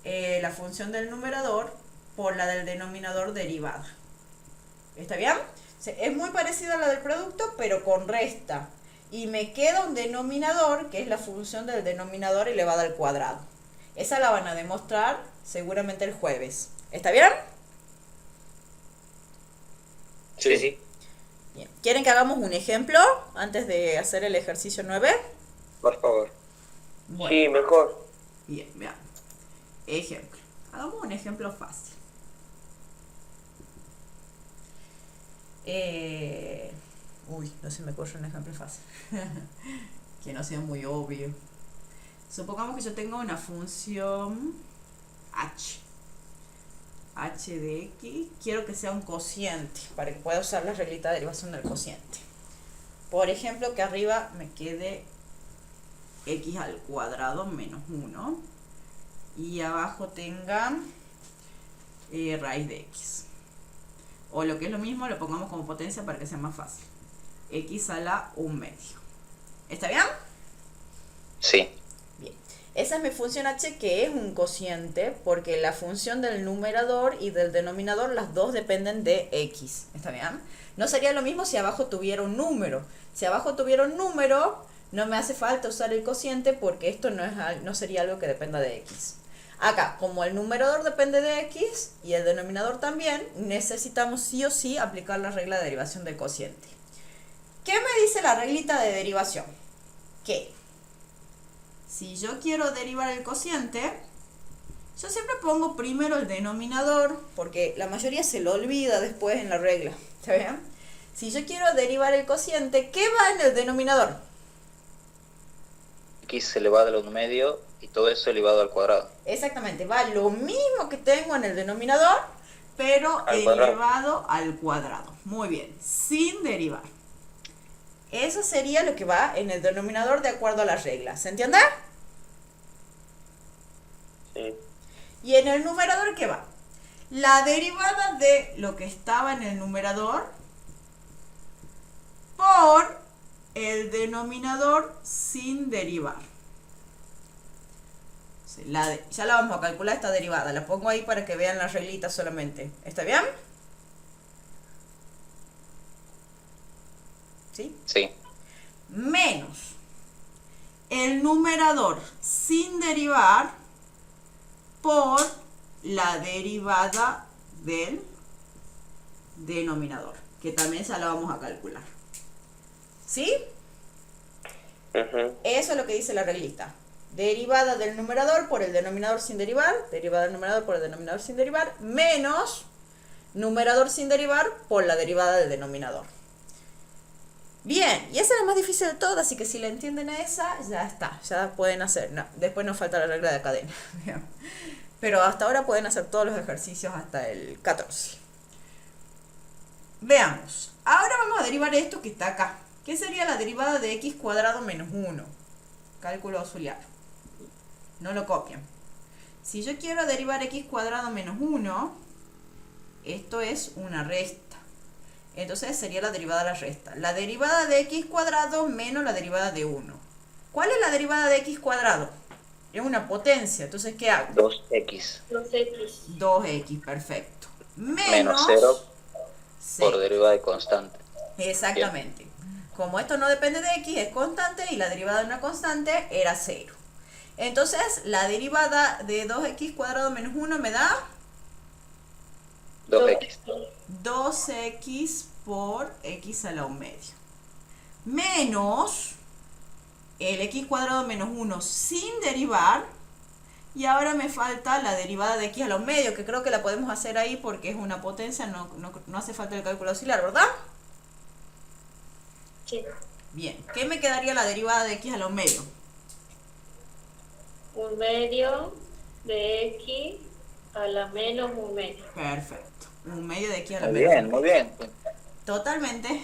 Speaker 1: la función del numerador por la del denominador derivada. ¿Está bien? Es muy parecida a la del producto, pero con resta. Y me queda un denominador, que es la función del denominador elevada al cuadrado. Esa la van a demostrar seguramente el jueves. ¿Está bien?
Speaker 3: Sí, sí.
Speaker 1: Bien. ¿Quieren que hagamos un ejemplo antes de hacer el ejercicio 9?
Speaker 3: Por favor.
Speaker 1: Bueno,
Speaker 7: Sí, mejor.
Speaker 1: bien, veamos. Ejemplo. Hagamos un ejemplo fácil. Uy, no se me ocurre un ejemplo fácil. Que no sea muy obvio. Supongamos que yo tengo una función h. H de x. Quiero que sea un cociente para que pueda usar la reglita de derivación del cociente. Por ejemplo, que arriba me quede x al cuadrado menos 1. Y abajo tenga raíz de x. O lo que es lo mismo, lo pongamos como potencia para que sea más fácil. X a la 1/2. ¿Está bien?
Speaker 2: Sí.
Speaker 1: Bien. Esa es mi función h, que es un cociente, porque la función del numerador y del denominador, las dos dependen de x. ¿Está bien? No sería lo mismo si abajo tuviera un número. Si abajo tuviera un número, no me hace falta usar el cociente porque esto no sería algo que dependa de x. Acá, como el numerador depende de x y el denominador también, necesitamos sí o sí aplicar la regla de derivación del cociente. ¿Qué me dice la reglita de derivación? Que si yo quiero derivar el cociente, yo siempre pongo primero el denominador, porque la mayoría se lo olvida después en la regla. ¿Está bien? Si yo quiero derivar el cociente, ¿qué va en el denominador?
Speaker 2: X elevado a la 1/2 y todo eso elevado al cuadrado.
Speaker 1: Exactamente, va lo mismo que tengo en el denominador, pero
Speaker 3: Al cuadrado.
Speaker 1: elevado al cuadrado. Muy bien, sin derivar. Eso sería lo que va en el denominador de acuerdo a las reglas. ¿Se entiende?
Speaker 7: Sí.
Speaker 1: Y en el numerador, ¿qué va? La derivada de lo que estaba en el numerador por el denominador sin derivar. Sí, ya la vamos a calcular esta derivada. La pongo ahí para que vean las reglitas solamente. ¿Está bien? ¿Sí?
Speaker 2: Sí.
Speaker 1: Menos el numerador sin derivar por la derivada del denominador, que también ya la vamos a calcular. ¿Sí?
Speaker 7: Ujú.
Speaker 1: Eso es lo que dice la reglita. Derivada del numerador por el denominador sin derivar, derivada del numerador por el denominador sin derivar, menos numerador sin derivar por la derivada del denominador. Bien, y esa es la más difícil de todas, así que si la entienden a esa, ya está, ya pueden hacer. No, después nos falta la regla de cadena. Bien. Pero hasta ahora pueden hacer todos los ejercicios hasta el 14. Veamos. Ahora vamos a derivar esto que está acá. ¿Qué sería la derivada de x cuadrado menos 1? Cálculo auxiliar. No lo copian. Si yo quiero derivar x cuadrado menos 1, esto es una resta. Entonces sería la derivada de la resta. La derivada de x cuadrado menos la derivada de 1. ¿Cuál es la derivada de x cuadrado? Es una potencia. Entonces, ¿qué hago?
Speaker 2: 2x
Speaker 4: Los X.
Speaker 1: 2x, perfecto.
Speaker 2: menos 0 por
Speaker 1: 0.
Speaker 2: derivada de constante.
Speaker 1: Exactamente. Como esto no depende de x, es constante y la derivada de una constante era 0. Entonces, la derivada de 2x cuadrado menos 1 me da
Speaker 2: 2x.
Speaker 1: 2x por x a la 1/2. Menos el x cuadrado menos 1 sin derivar. Y ahora me falta la derivada de x a la 1/2, que creo que la podemos hacer ahí porque es una potencia, no hace falta el cálculo auxiliar, ¿verdad?
Speaker 4: Sí.
Speaker 1: Bien, ¿qué me quedaría la derivada de x a la 1/2?
Speaker 4: 1/2 de X a la menos 1/2.
Speaker 1: Perfecto. 1/2 de x a la
Speaker 2: Muy
Speaker 1: menos
Speaker 2: bien, muy bien.
Speaker 1: Totalmente.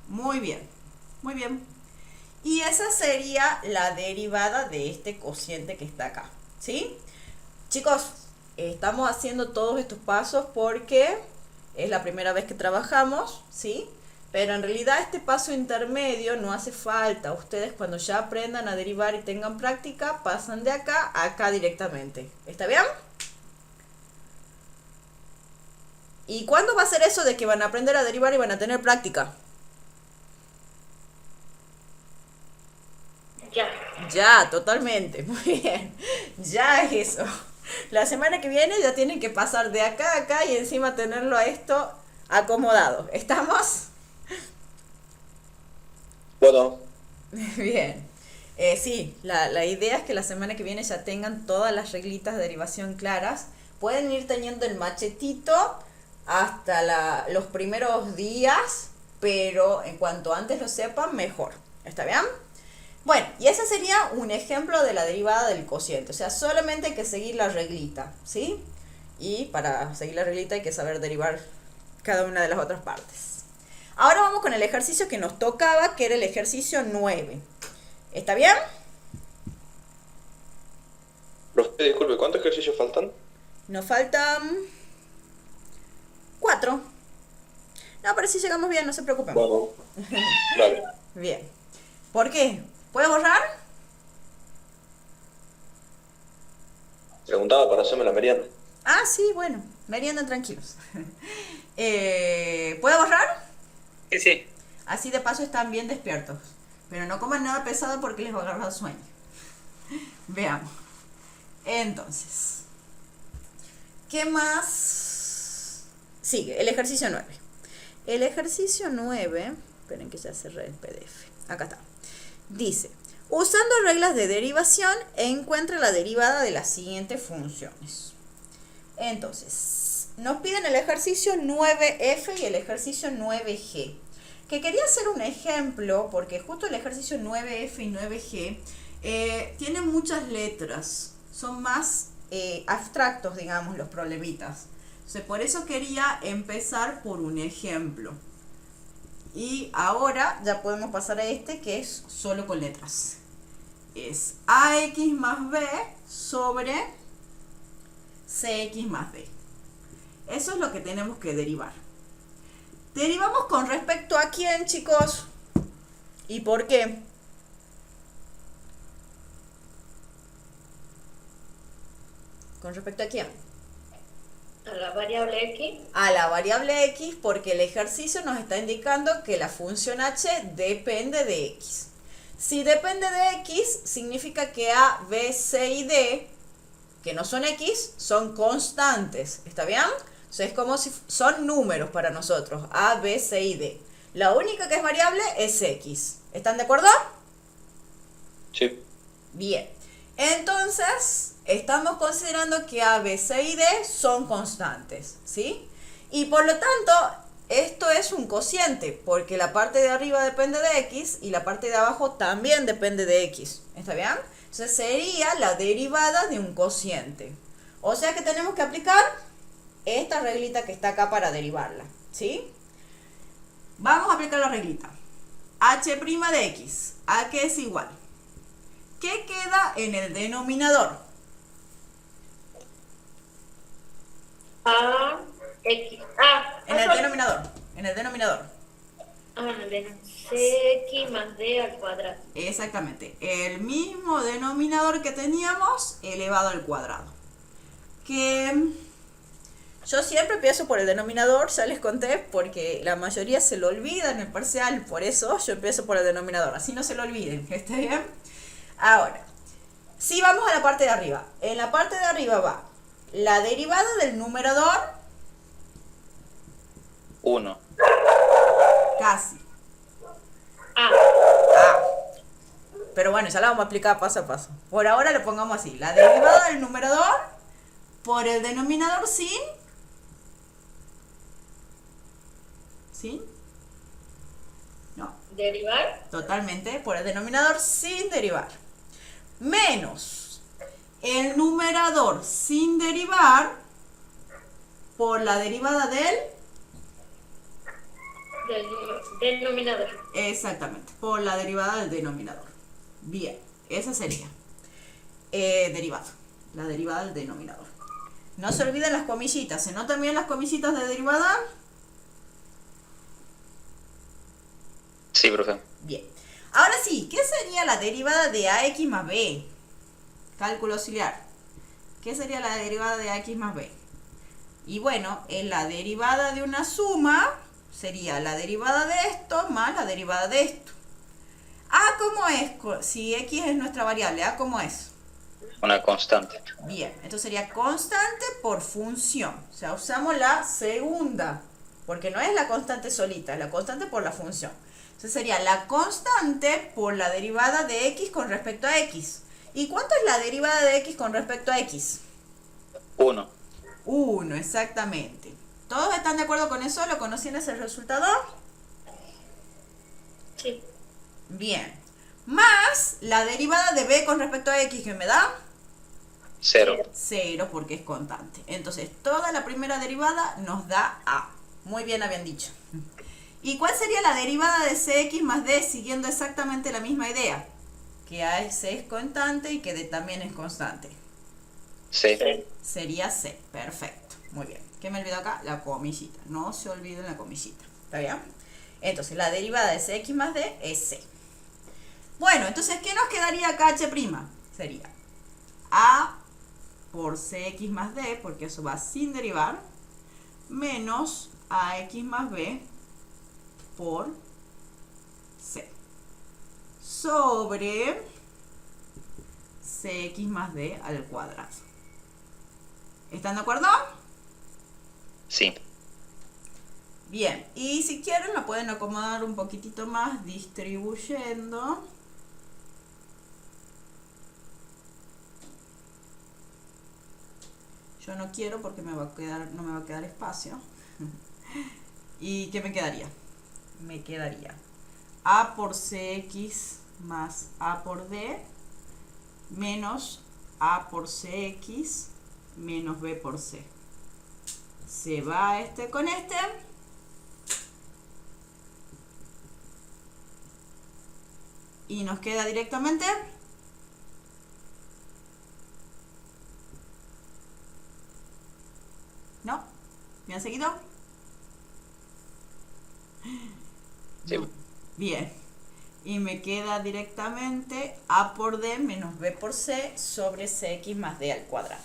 Speaker 1: Muy bien. Muy bien. Y esa sería la derivada de este cociente que está acá. ¿Sí? Chicos, estamos haciendo todos estos pasos porque es la primera vez que trabajamos, ¿sí? Pero en realidad este paso intermedio no hace falta. Ustedes cuando ya aprendan a derivar y tengan práctica, pasan de acá a acá directamente. ¿Está bien? ¿Y cuándo va a ser eso de que van a aprender a derivar y van a tener práctica?
Speaker 4: Ya.
Speaker 1: Ya, totalmente. Muy bien. Ya es eso. La semana que viene ya tienen que pasar de acá a acá y encima tenerlo a esto acomodado. ¿Estamos?
Speaker 5: Bueno,
Speaker 1: Bien. Sí, la idea es que la semana que viene ya tengan todas las reglitas de derivación claras. Pueden ir teniendo el machetito hasta los primeros días, pero en cuanto antes lo sepan, mejor. ¿Está bien? Bueno, y ese sería un ejemplo de la derivada del cociente. O sea, solamente hay que seguir la reglita, ¿sí? Y para seguir la reglita hay que saber derivar cada una de las otras partes. Ahora vamos con el ejercicio que nos tocaba, que era el ejercicio 9. ¿Está bien?
Speaker 5: profe, disculpe, ¿cuántos ejercicios faltan?
Speaker 1: Nos faltan No, pero si llegamos bien, no se preocupen.
Speaker 5: Bueno, dale.
Speaker 1: Bien. ¿Por qué? ¿Puedo borrar?
Speaker 5: Preguntaba para hacerme la merienda.
Speaker 1: Ah, sí, bueno. Meriendan tranquilos. ¿Puedo borrar?
Speaker 3: Sí, sí.
Speaker 1: Así de paso están bien despiertos. Pero no coman nada pesado porque les va a agarrar sueño. Veamos. Entonces, ¿qué más? Sigue, el ejercicio 9. El ejercicio 9, esperen que ya cerré el PDF. Acá está. Dice, usando reglas de derivación, encuentra la derivada de las siguientes funciones. Entonces, nos piden el ejercicio 9F y el ejercicio 9G. Que quería hacer un ejemplo, porque justo el ejercicio 9F y 9G tienen muchas letras. Son más abstractos, digamos, los problemitas. Entonces, por eso quería empezar por un ejemplo. Y ahora ya podemos pasar a este, que es solo con letras. Es AX más B sobre CX más D. Eso es lo que tenemos que derivar. ¿Derivamos con respecto a quién, chicos? ¿Y por qué? ¿Con respecto a quién?
Speaker 4: A la variable x.
Speaker 1: A la variable x, porque el ejercicio nos está indicando que la función h depende de x. Si depende de x, significa que a, b, c y d, que no son x, son constantes. ¿Está bien? O sea, es como si son números para nosotros, a, b, c y d. La única que es variable es x. ¿Están de acuerdo?
Speaker 5: Sí.
Speaker 1: Bien. Entonces, estamos considerando que a, b, c y d son constantes, ¿sí? Y por lo tanto, esto es un cociente, porque la parte de arriba depende de x y la parte de abajo también depende de x. ¿Está bien? Entonces sería la derivada de un cociente. O sea que tenemos que aplicar esta reglita que está acá para derivarla, ¿sí? Vamos a aplicar la reglita. H' de x, ¿a qué es igual? ¿Qué queda en el denominador?
Speaker 4: A x. Ah,
Speaker 1: En el denominador. En el denominador.
Speaker 4: cx más d al cuadrado.
Speaker 1: Exactamente. El mismo denominador que teníamos elevado al cuadrado. Que yo siempre empiezo por el denominador, ya les conté, porque la mayoría se lo olvida en el parcial. Por eso yo empiezo por el denominador. Así no se lo olviden. ¿Está bien? Ahora, si vamos a la parte de arriba. En la parte de arriba va la derivada del numerador.
Speaker 2: 1.
Speaker 1: Casi.
Speaker 4: A.
Speaker 1: Pero bueno, ya la vamos a explicar paso a paso. Por ahora lo pongamos así. La derivada del numerador por el denominador sin... ¿Sin? No.
Speaker 4: Derivar.
Speaker 1: Totalmente. Por el denominador sin derivar. Menos el numerador sin derivar por la derivada del...
Speaker 4: Del denominador.
Speaker 1: Exactamente, por la derivada del denominador. Bien, esa sería derivada, la derivada del denominador. No se olviden las comillitas. ¿Se notan bien las comillitas de derivada?
Speaker 2: Sí, profe.
Speaker 1: Bien. Ahora sí, ¿qué sería la derivada de ax más b? Cálculo auxiliar. ¿Qué sería la derivada de ax más b? Y bueno, en la derivada de una suma sería la derivada de esto más la derivada de esto. ¿A cómo es? Si x es nuestra variable, ¿a cómo es?
Speaker 2: Una constante.
Speaker 1: Bien, esto sería constante por función. O sea, usamos la segunda, porque no es la constante solita, es la constante por la función. Entonces sería la constante por la derivada de x con respecto a x. ¿Y cuánto es la derivada de x con respecto a x?
Speaker 2: 1.
Speaker 1: 1, exactamente. ¿Todos están de acuerdo con eso? ¿Lo conocían ese resultado?
Speaker 4: Sí.
Speaker 1: Bien. Más la derivada de b con respecto a x, que me da
Speaker 2: 0.
Speaker 1: 0, porque es constante. Entonces, toda la primera derivada nos da a. Muy bien habían dicho. ¿Y cuál sería la derivada de cx más d siguiendo exactamente la misma idea? Que a es constante y que d también es constante.
Speaker 2: C.
Speaker 1: Sería c. Perfecto. Muy bien. ¿Qué me olvidó acá? La comillita. No se olviden la comillita. ¿Está bien? Entonces, la derivada de cx más d es c. Bueno, entonces, ¿qué nos quedaría acá h'? Sería a por cx más d, porque eso va sin derivar, menos ax más b por c, sobre cx más d al cuadrado. ¿Están de acuerdo?
Speaker 2: Sí.
Speaker 1: Bien, y si quieren la pueden acomodar un poquitito más distribuyendo. Yo no quiero porque no me va a quedar espacio. ¿Y qué me quedaría? Me quedaría a por cx más a por d menos a por cx menos b por c. Se va este con este. Y nos queda directamente ¿no? ¿Me han seguido?
Speaker 2: Sí.
Speaker 1: Bien. Y me queda directamente a por d menos b por c sobre cx más d al cuadrado.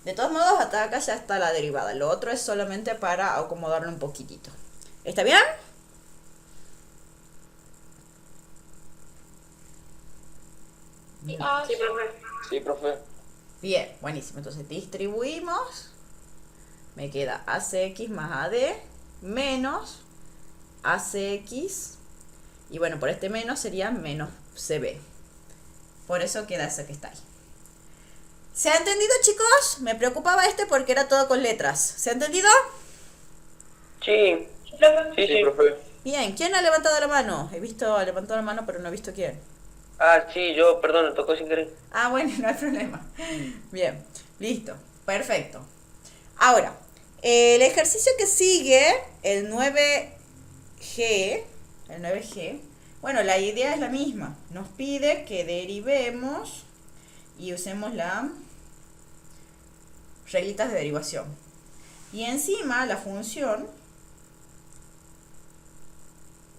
Speaker 1: De todos modos, hasta acá ya está la derivada. Lo otro es solamente para acomodarlo un poquitito. ¿Está bien?
Speaker 6: Sí,
Speaker 3: Sí, profe.
Speaker 8: Sí, profe.
Speaker 1: Bien, buenísimo. Entonces distribuimos. Me queda acx más ad menos acx. Y bueno, por este menos sería menos cb. Por eso queda ese que está ahí. ¿Se ha entendido, chicos? Me preocupaba este porque era todo con letras. ¿Se ha entendido?
Speaker 7: Sí,
Speaker 6: Sí, profe.
Speaker 7: sí,
Speaker 3: Sí,
Speaker 7: sí.
Speaker 3: profe.
Speaker 1: Bien, ¿quién ha levantado la mano? He visto, ha levantado la mano, pero no he visto quién.
Speaker 7: Ah, sí, yo, perdón, me tocó sin querer.
Speaker 1: Ah, bueno, no hay problema. Bien, listo, perfecto. Ahora, el ejercicio que sigue, el 9G, bueno, la idea es la misma. Nos pide que derivemos y usemos las reglitas de derivación. Y encima la función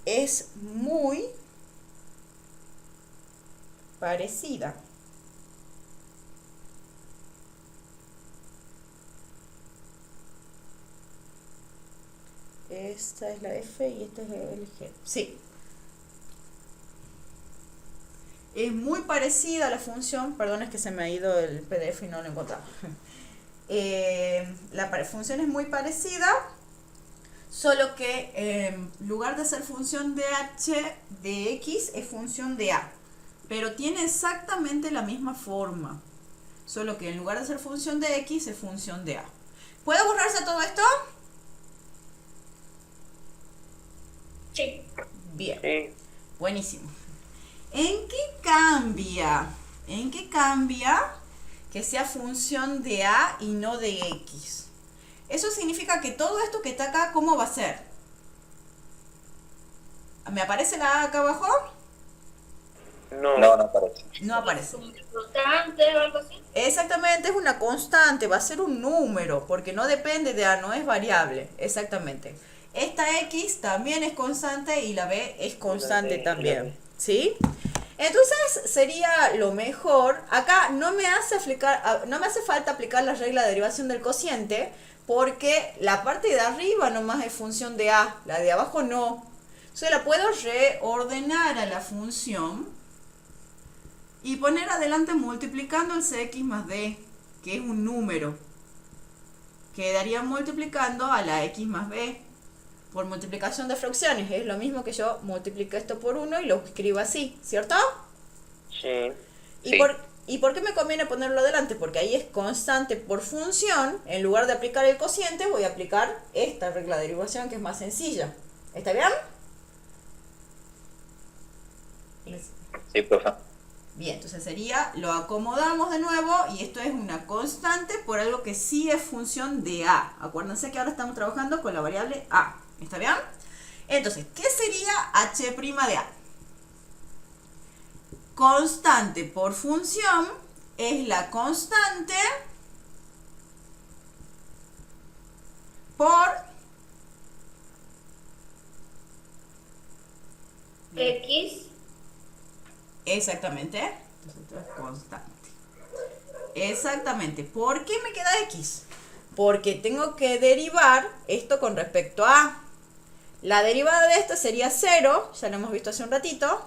Speaker 1: es muy parecida. Esta es la F y esta es el G. Sí. Es muy parecida a la función. Perdón, es que se me ha ido el PDF y no lo encontraba. La función es muy parecida, solo que en lugar de ser función de h de x, es función de a. Pero tiene exactamente la misma forma, solo que en lugar de ser función de x, es función de a. ¿Puede borrarse todo esto?
Speaker 6: Sí.
Speaker 1: Bien,
Speaker 7: Sí.
Speaker 1: buenísimo. ¿En qué cambia? ¿En qué cambia que sea función de a y no de x? Eso significa que todo esto que está acá, ¿cómo va a ser? ¿Me aparece la a acá abajo?
Speaker 7: No.
Speaker 2: No, no aparece.
Speaker 1: No aparece.
Speaker 4: Constante o algo así.
Speaker 1: Exactamente, es una constante, va a ser un número, porque no depende de a, no es variable. Exactamente. Esta x también es constante y la b es constante también. ¿Sí? Entonces sería lo mejor. Acá no me hace falta aplicar la regla de derivación del cociente, porque la parte de arriba nomás es función de a, la de abajo no. Entonces la puedo reordenar a la función y poner adelante multiplicando el cx más d, que es un número. Quedaría multiplicando a la x más b por multiplicación de fracciones. Es lo mismo que yo multiplico esto por 1 y lo escribo así, ¿cierto?
Speaker 7: Sí.
Speaker 2: Sí.
Speaker 1: ¿Y por qué me conviene ponerlo adelante? Porque ahí es constante por función. En lugar de aplicar el cociente, voy a aplicar esta regla de derivación, que es más sencilla. ¿Está bien?
Speaker 2: Sí, profe.
Speaker 1: Bien, entonces sería, lo acomodamos de nuevo y esto es una constante por algo que sí es función de a. Acuérdense que ahora estamos trabajando con la variable a. ¿Está bien? Entonces, ¿qué sería h' de a? Constante por función es la constante por
Speaker 4: X.
Speaker 1: Exactamente. Entonces esto es constante. Exactamente. ¿Por qué me queda X? Porque tengo que derivar esto con respecto a A. La derivada de esto sería 0, ya lo hemos visto hace un ratito.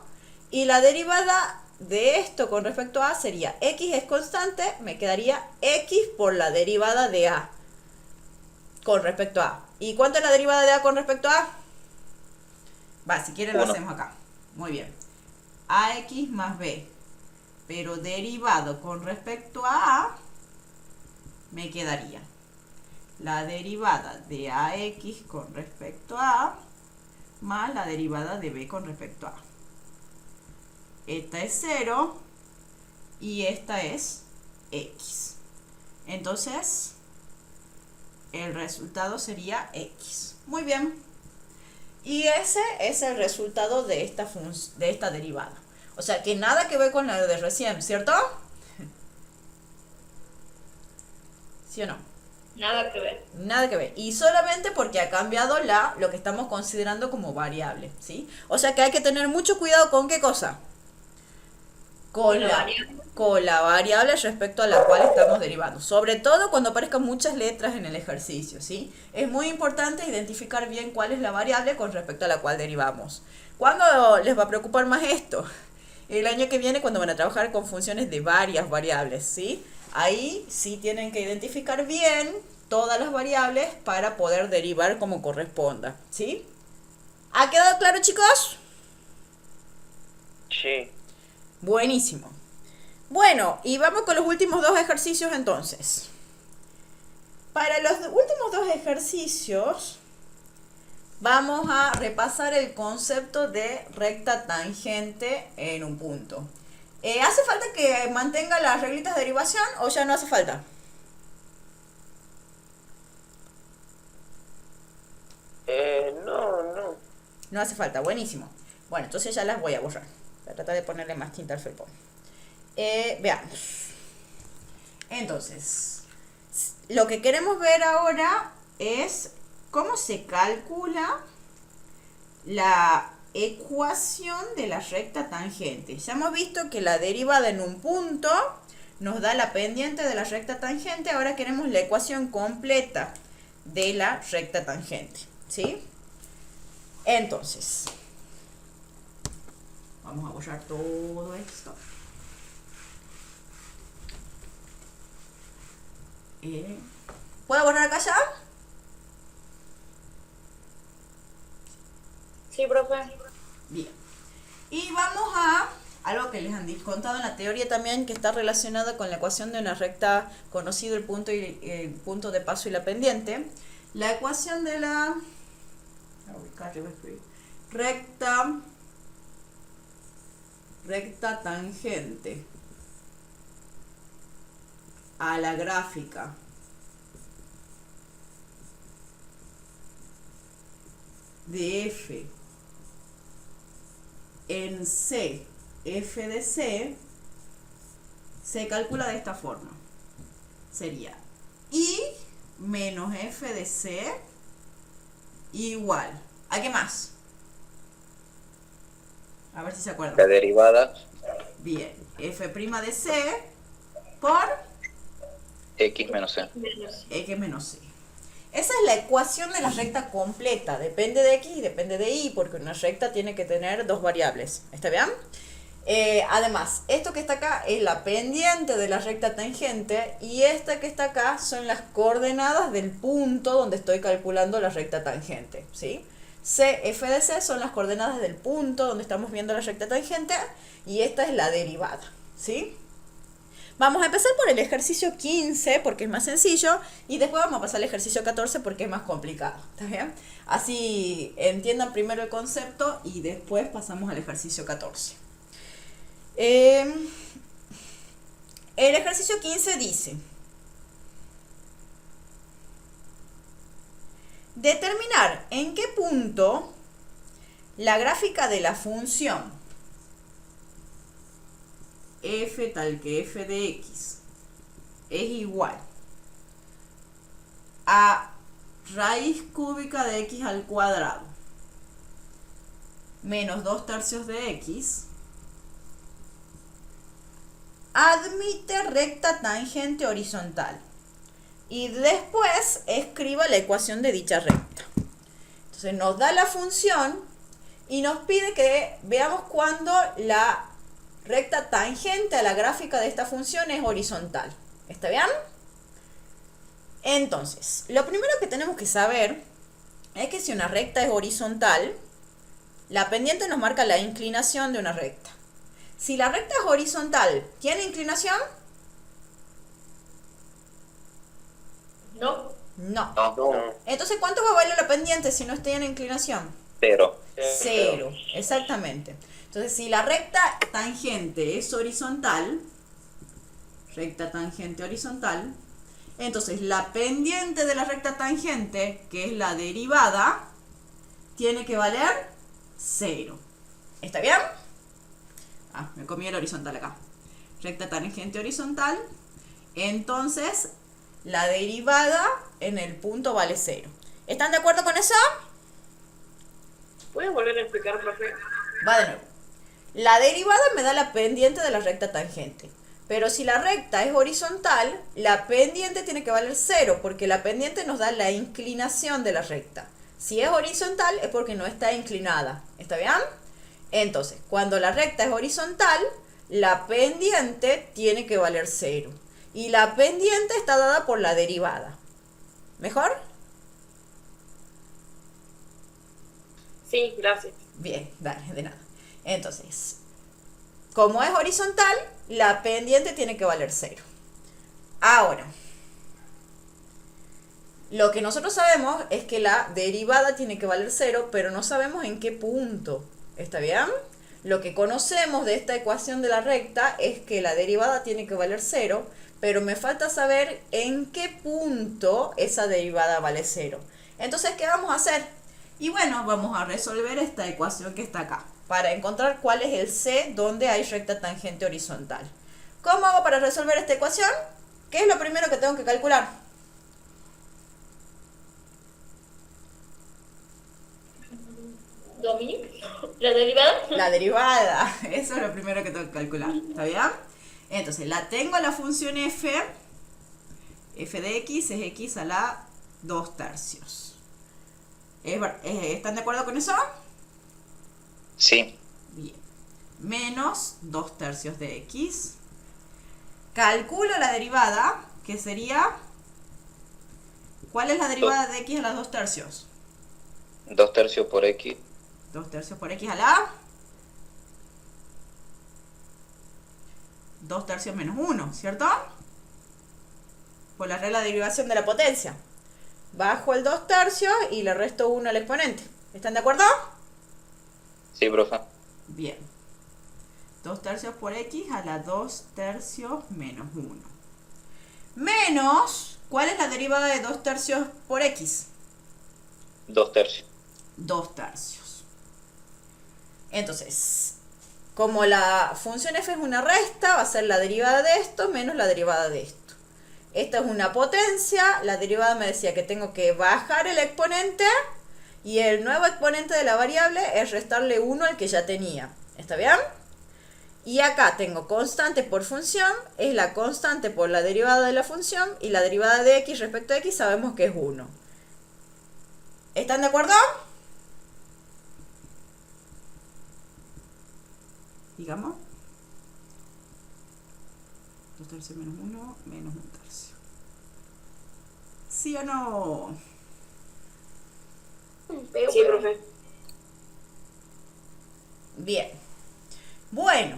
Speaker 1: Y la derivada de esto con respecto a A sería X es constante, me quedaría X por la derivada de A con respecto a A. ¿Y cuánto es la derivada de A con respecto a A? Va, si quieren lo hacemos acá. Muy bien. AX más B. Pero derivado con respecto a A, me quedaría la derivada de AX con respecto a A más la derivada de B con respecto a A. Esta es 0 y esta es X. Entonces, el resultado sería X. Muy bien. Y ese es el resultado de esta derivada. O sea que nada que ver con la de recién, ¿cierto? ¿Sí o no?
Speaker 4: Nada que ver.
Speaker 1: Nada que ver. Y solamente porque ha cambiado lo que estamos considerando como variable, ¿sí? O sea que hay que tener mucho cuidado con ¿qué cosa? Con la variable respecto a la cual estamos derivando. Sobre todo cuando aparezcan muchas letras en el ejercicio, ¿sí? Es muy importante identificar bien cuál es la variable con respecto a la cual derivamos. ¿Cuándo les va a preocupar más esto? El año que viene, cuando van a trabajar con funciones de varias variables, ¿sí? Ahí sí tienen que identificar bien todas las variables para poder derivar como corresponda, ¿sí? ¿Ha quedado claro, chicos?
Speaker 7: Sí.
Speaker 1: Buenísimo. Bueno, y vamos con los últimos dos ejercicios entonces. Para los últimos dos ejercicios vamos a repasar el concepto de recta tangente en un punto. ¿Hace falta que mantenga las reglitas de derivación o ya no hace falta?
Speaker 7: No.
Speaker 1: No hace falta, buenísimo. Bueno, entonces ya las voy a borrar. Voy a tratar de ponerle más tinta al felpón. Veamos. Entonces, lo que queremos ver ahora es cómo se calcula la ecuación de la recta tangente. Ya hemos visto que la derivada en un punto nos da la pendiente de la recta tangente. Ahora queremos la ecuación completa de la recta tangente, ¿sí? Entonces, vamos a borrar todo esto. ¿Puedo borrar acá ya?
Speaker 6: Sí, profe.
Speaker 1: Bien. Y vamos a algo que les han contado en la teoría también, que está relacionado con la ecuación de una recta, conocido el punto y el punto de paso y la pendiente. La ecuación de la recta tangente a la gráfica de f en c, f de c, se calcula de esta forma. Sería I menos f de c igual. ¿A qué más? A ver si se acuerdan.
Speaker 2: La derivada
Speaker 1: Bien, f' de c por
Speaker 2: x menos c.
Speaker 1: x menos c. Esa es la ecuación de la recta completa. Depende de x y depende de y, porque una recta tiene que tener dos variables. ¿Está bien? Además, esto que está acá es la pendiente de la recta tangente y esta que está acá son las coordenadas del punto donde estoy calculando la recta tangente, ¿sí? F de C son las coordenadas del punto donde estamos viendo la recta tangente y esta es la derivada, ¿sí? Vamos a empezar por el ejercicio 15 porque es más sencillo y después vamos a pasar al ejercicio 14 porque es más complicado, ¿está bien? Así entiendan primero el concepto y después pasamos al ejercicio 14. El ejercicio 15 dice: determinar en qué punto la gráfica de la función f tal que f de x es igual a raíz cúbica de x al cuadrado menos 2 tercios de x admite recta tangente horizontal. Y después escriba la ecuación de dicha recta. Entonces nos da la función y nos pide que veamos cuando la recta tangente a la gráfica de esta función es horizontal. ¿Está bien? Entonces, lo primero que tenemos que saber es que si una recta es horizontal, la pendiente nos marca la inclinación de una recta. Si la recta es horizontal, ¿tiene inclinación?
Speaker 4: No.
Speaker 1: No.
Speaker 2: No,
Speaker 1: Entonces, ¿cuánto va a valer la pendiente si no tiene inclinación?
Speaker 2: 0.
Speaker 1: 0, exactamente. Entonces, si la recta tangente es horizontal, recta tangente horizontal, entonces la pendiente de la recta tangente, que es la derivada, tiene que valer 0. ¿Está bien? Ah, me comí el horizontal acá. Recta tangente horizontal, entonces la derivada en el punto vale 0. ¿Están de acuerdo con eso?
Speaker 6: ¿Puedes volver a explicar, profe?
Speaker 1: Va de nuevo. La derivada me da la pendiente de la recta tangente. Pero si la recta es horizontal, la pendiente tiene que valer 0, porque la pendiente nos da la inclinación de la recta. Si es horizontal es porque no está inclinada. ¿Está bien? Entonces, cuando la recta es horizontal, la pendiente tiene que valer 0. Y la pendiente está dada por la derivada. ¿Mejor?
Speaker 6: Sí, gracias.
Speaker 1: Bien, dale, de nada. Entonces, como es horizontal, la pendiente tiene que valer 0. Ahora, lo que nosotros sabemos es que la derivada tiene que valer 0, pero no sabemos en qué punto. ¿Está bien? Lo que conocemos de esta ecuación de la recta es que la derivada tiene que valer 0, pero me falta saber en qué punto esa derivada vale 0. Entonces, ¿qué vamos a hacer? Y bueno, vamos a resolver esta ecuación que está acá, para encontrar cuál es el C donde hay recta tangente horizontal. ¿Cómo hago para resolver esta ecuación? ¿Qué es lo primero que tengo que calcular?
Speaker 4: Dominic, la derivada.
Speaker 1: La derivada, eso es lo primero que tengo que calcular, ¿está bien? Entonces, la tengo la función f de x es x a la 2 tercios. ¿Están de acuerdo con eso?
Speaker 2: Sí.
Speaker 1: Bien. Menos 2 tercios de x. Calculo la derivada, que sería... ¿Cuál es la derivada de x a la 2 tercios?
Speaker 2: 2 tercios por x.
Speaker 1: 2 tercios por x a la 2 tercios menos 1, ¿cierto? Por la regla de derivación de la potencia. Bajo el 2 tercios y le resto 1 al exponente. ¿Están de acuerdo?
Speaker 2: Sí, profe.
Speaker 1: Bien. 2 tercios por x a la 2 tercios menos 1. Menos, ¿cuál es la derivada de 2 tercios por x?
Speaker 2: 2 tercios.
Speaker 1: 2 tercios. Entonces, como la función f es una resta, va a ser la derivada de esto menos la derivada de esto. Esta es una potencia, la derivada me decía que tengo que bajar el exponente y el nuevo exponente de la variable es restarle 1 al que ya tenía. ¿Está bien? Y acá tengo constante por función, es la constante por la derivada de la función y la derivada de x respecto a x sabemos que es 1. ¿Están de acuerdo? Digamos. 2 tercios menos 1 menos 1 tercio. ¿Sí o no?
Speaker 6: Sí, profe.
Speaker 1: Bien. Bueno.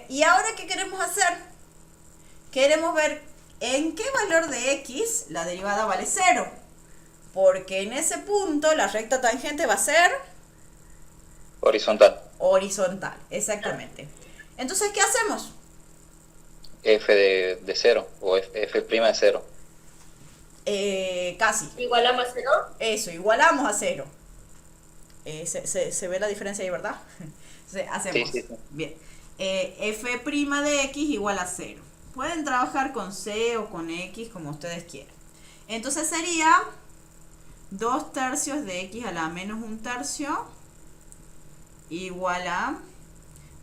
Speaker 1: ¿Y ahora qué queremos hacer? Queremos ver en qué valor de x la derivada vale 0. Porque en ese punto la recta tangente va a ser...
Speaker 2: Horizontal.
Speaker 1: horizontal, exactamente. Entonces, ¿qué hacemos?
Speaker 2: F de 0 o F' de 0.
Speaker 1: Casi.
Speaker 4: Igualamos a 0.
Speaker 1: Eso, igualamos a 0. Se ve la diferencia ahí, ¿verdad? Entonces, hacemos.
Speaker 2: Sí.
Speaker 1: Bien. F' de x igual a 0. Pueden trabajar con C o con X como ustedes quieran. Entonces sería 2 tercios de x a la menos 1 tercio igual a,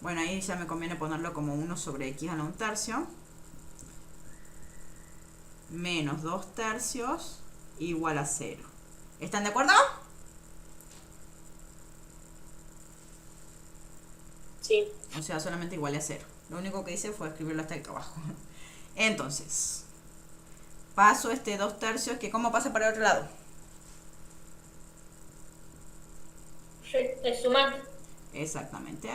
Speaker 1: bueno, ahí ya me conviene ponerlo como 1 sobre x a la 1/3 menos 2/3 igual a 0. ¿Están de acuerdo?
Speaker 6: Sí.
Speaker 1: O sea, solamente igual a 0. Lo único que hice fue escribirlo hasta acá abajo. Entonces, paso este 2/3, que ¿cómo pasa para el otro lado?
Speaker 4: Sumando.
Speaker 1: Exactamente.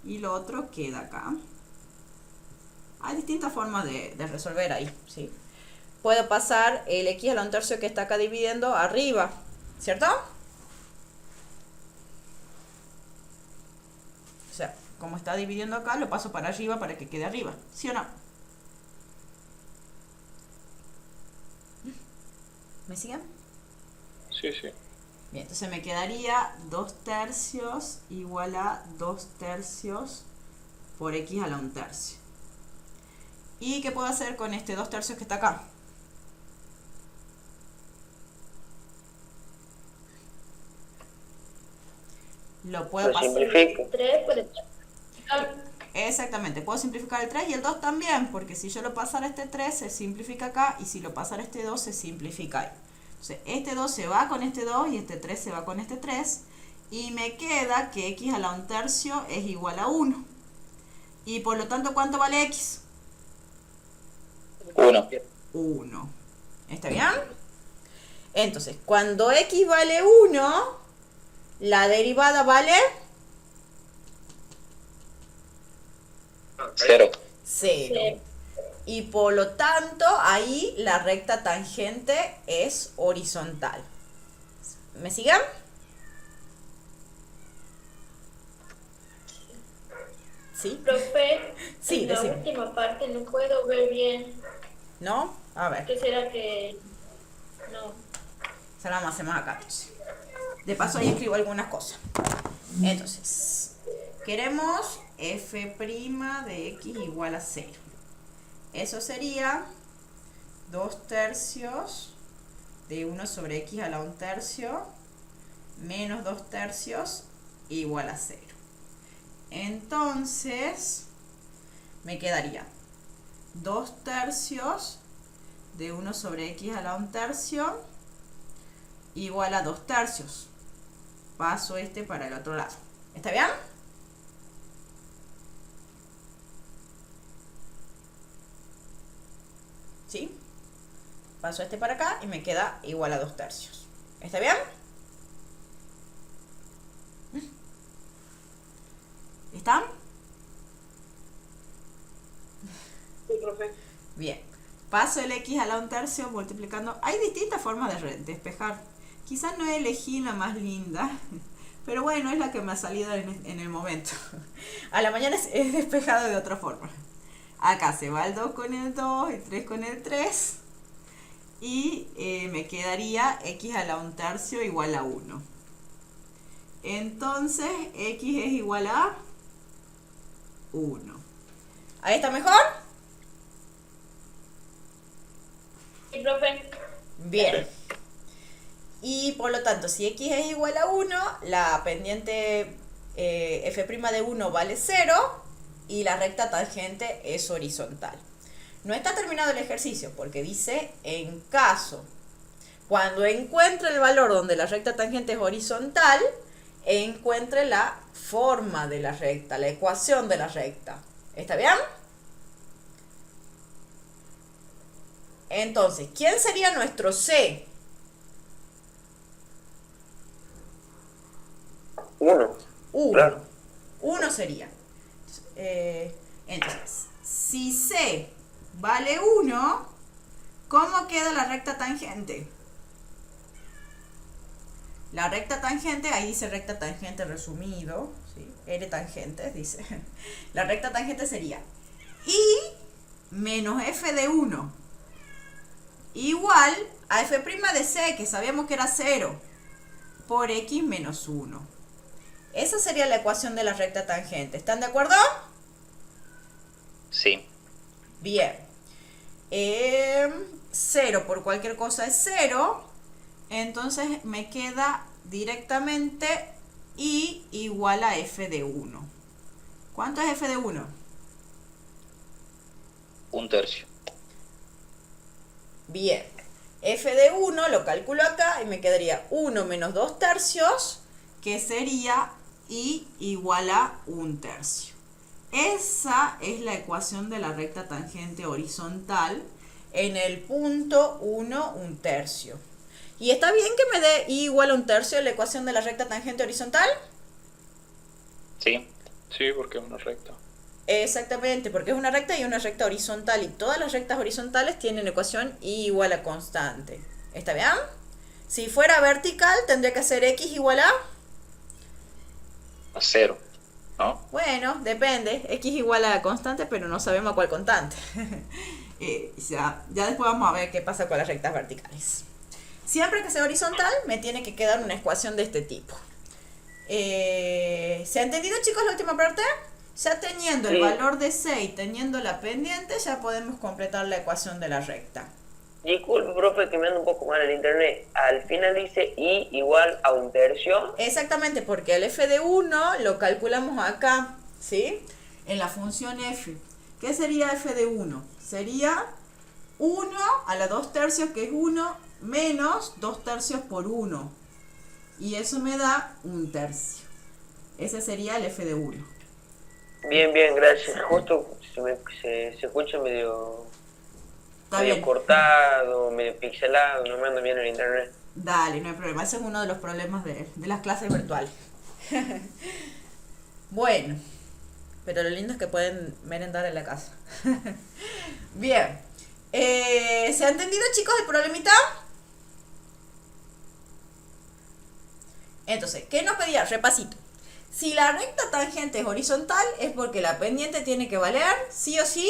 Speaker 1: Y lo otro queda acá. Hay distintas formas de resolver ahí, ¿sí? Puedo pasar el x a la 1/3 que está acá dividiendo arriba, ¿cierto? O sea, como está dividiendo acá, lo paso para arriba para que quede arriba, ¿sí o no? ¿Me siguen?
Speaker 5: Sí, sí.
Speaker 1: Bien, entonces me quedaría 2/3 igual a 2/3 por x a la 1/3. ¿Y qué puedo hacer con este 2/3 que está acá? Lo puedo
Speaker 7: Lo
Speaker 1: pasar.
Speaker 7: simplifico.
Speaker 4: 3 por el
Speaker 1: Exactamente, puedo simplificar el 3 y el 2 también, porque si yo lo pasara este 3 se simplifica acá, y si lo pasara este 2 se simplifica ahí. Entonces este 2 se va con este 2 y este 3 se va con este 3, y me queda que x a la 1/3 es igual a 1. Y por lo tanto, ¿cuánto vale x?
Speaker 2: 1.
Speaker 1: 1. ¿Está bien? Entonces, cuando x vale 1, la derivada vale
Speaker 2: 0.
Speaker 1: 0. Y por lo tanto, ahí la recta tangente es horizontal. ¿Me siguen? ¿Sí?
Speaker 4: profe.
Speaker 1: Sí,
Speaker 4: en la
Speaker 1: decime.
Speaker 4: última parte no puedo ver bien.
Speaker 1: ¿No? A ver.
Speaker 4: ¿Qué será que no?
Speaker 1: Se la vamos a hacer más acá. De paso ahí escribo algunas cosas. Entonces, queremos f' de x igual a 0. Eso sería 2/3 de 1 sobre x a la 1/3 menos 2/3 igual a 0. Entonces, me quedaría 2/3 de 1 sobre x a la 1/3 igual a 2/3. Paso este para el otro lado. ¿Está bien? ¿Sí? Paso este para acá y me queda igual a 2/3. ¿Está bien? ¿Están?
Speaker 6: Sí, profe.
Speaker 1: Bien. Paso el x a la 1/3 multiplicando. Hay distintas formas de despejar. Quizás no elegí la más linda, pero bueno, es la que me ha salido en el momento. A la mañana es despejado de otra forma. Acá se va el 2 con el 2, el 3 con el 3. Y me quedaría x a la 1/3 igual a 1. Entonces, x es igual a 1. ¿Ahí está mejor?
Speaker 4: Sí, profe.
Speaker 1: Bien. Y por lo tanto, si x es igual a 1, la pendiente f' de 1 vale 0 y la recta tangente es horizontal. No está terminado el ejercicio porque dice en caso, cuando encuentre el valor donde la recta tangente es horizontal, encuentre la forma de la recta, la ecuación de la recta. ¿Está bien? Entonces, ¿quién sería nuestro C?
Speaker 7: 1.
Speaker 1: 1.
Speaker 7: Claro.
Speaker 1: 1 sería. Entonces, si C vale 1, ¿cómo queda la recta tangente? La recta tangente, ahí dice recta tangente resumido, ¿sí? R tangentes, dice. La recta tangente sería I menos f de 1 igual a f' de C, que sabíamos que era 0, por x menos 1. Esa sería la ecuación de la recta tangente. ¿Están de acuerdo?
Speaker 2: Sí.
Speaker 1: Bien. 0 por cualquier cosa es 0. Entonces me queda directamente y igual a f de 1. ¿Cuánto es f de 1?
Speaker 2: 1/3.
Speaker 1: Bien, f de 1 lo calculo acá y me quedaría 1 menos 2/3, que sería y igual a 1/3. Esa es la ecuación de la recta tangente horizontal en el punto 1, 1/3. ¿Y está bien que me dé y igual a 1/3 la ecuación de la recta tangente horizontal?
Speaker 2: ¿Sí?
Speaker 5: Sí, porque es una recta.
Speaker 1: Exactamente, porque es una recta y una recta horizontal, y todas las rectas horizontales tienen ecuación y igual a constante. ¿Está bien? Si fuera vertical, tendría que ser x igual a...
Speaker 2: A 0, ¿no?
Speaker 1: Bueno, depende. X igual a constante, pero no sabemos a cuál constante. Ya después vamos a ver qué pasa con las rectas verticales. Siempre que sea horizontal, me tiene que quedar una ecuación de este tipo. ¿Se ha entendido, chicos, la última parte? Ya teniendo el valor de c y teniendo la pendiente, ya podemos completar la ecuación de la recta.
Speaker 7: Disculpe, profe, que me anda un poco mal el internet. Al final dice y igual a 1/3.
Speaker 1: Exactamente, porque el f de 1 lo calculamos acá, ¿sí? En la función f. ¿Qué sería f de 1? Sería 1 a la 2/3, que es 1, menos 2/3 por 1. Y eso me da 1/3. Ese sería el f de 1.
Speaker 7: Bien, gracias. Justo se escucha medio
Speaker 1: Bien.
Speaker 7: cortado, medio pixelado, no me anda bien el internet.
Speaker 1: Dale, no hay problema. Ese es uno de los problemas de las clases virtuales. Bueno, pero lo lindo es que pueden merendar en la casa. Bien. ¿Se ha entendido, chicos, el problemita? Entonces, ¿qué nos pedía? Repasito. Si la recta tangente es horizontal, es porque la pendiente tiene que valer, sí o sí,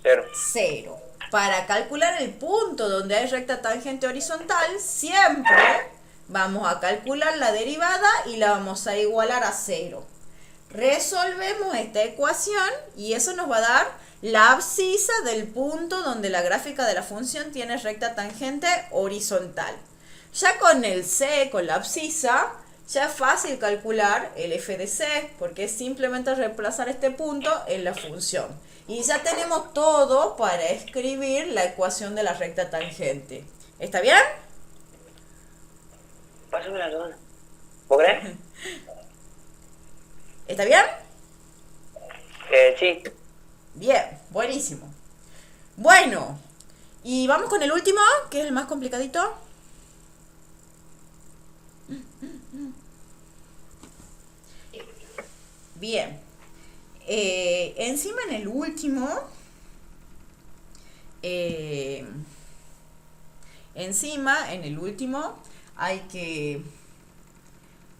Speaker 1: 0. Para calcular el punto donde hay recta tangente horizontal, siempre vamos a calcular la derivada y la vamos a igualar a 0. Resolvemos esta ecuación y eso nos va a dar la abscisa del punto donde la gráfica de la función tiene recta tangente horizontal. Ya con el c, con la abscisa, ya es fácil calcular el f de c, porque es simplemente reemplazar este punto en la función. Y ya tenemos todo para escribir la ecuación de la recta tangente. ¿Está bien?
Speaker 7: Pásame la zona. ¿Vos crees?
Speaker 1: ¿Está bien?
Speaker 7: Sí.
Speaker 1: Bien, buenísimo. Bueno, y vamos con el último, que es el más complicadito. Bien. Encima en el último, hay que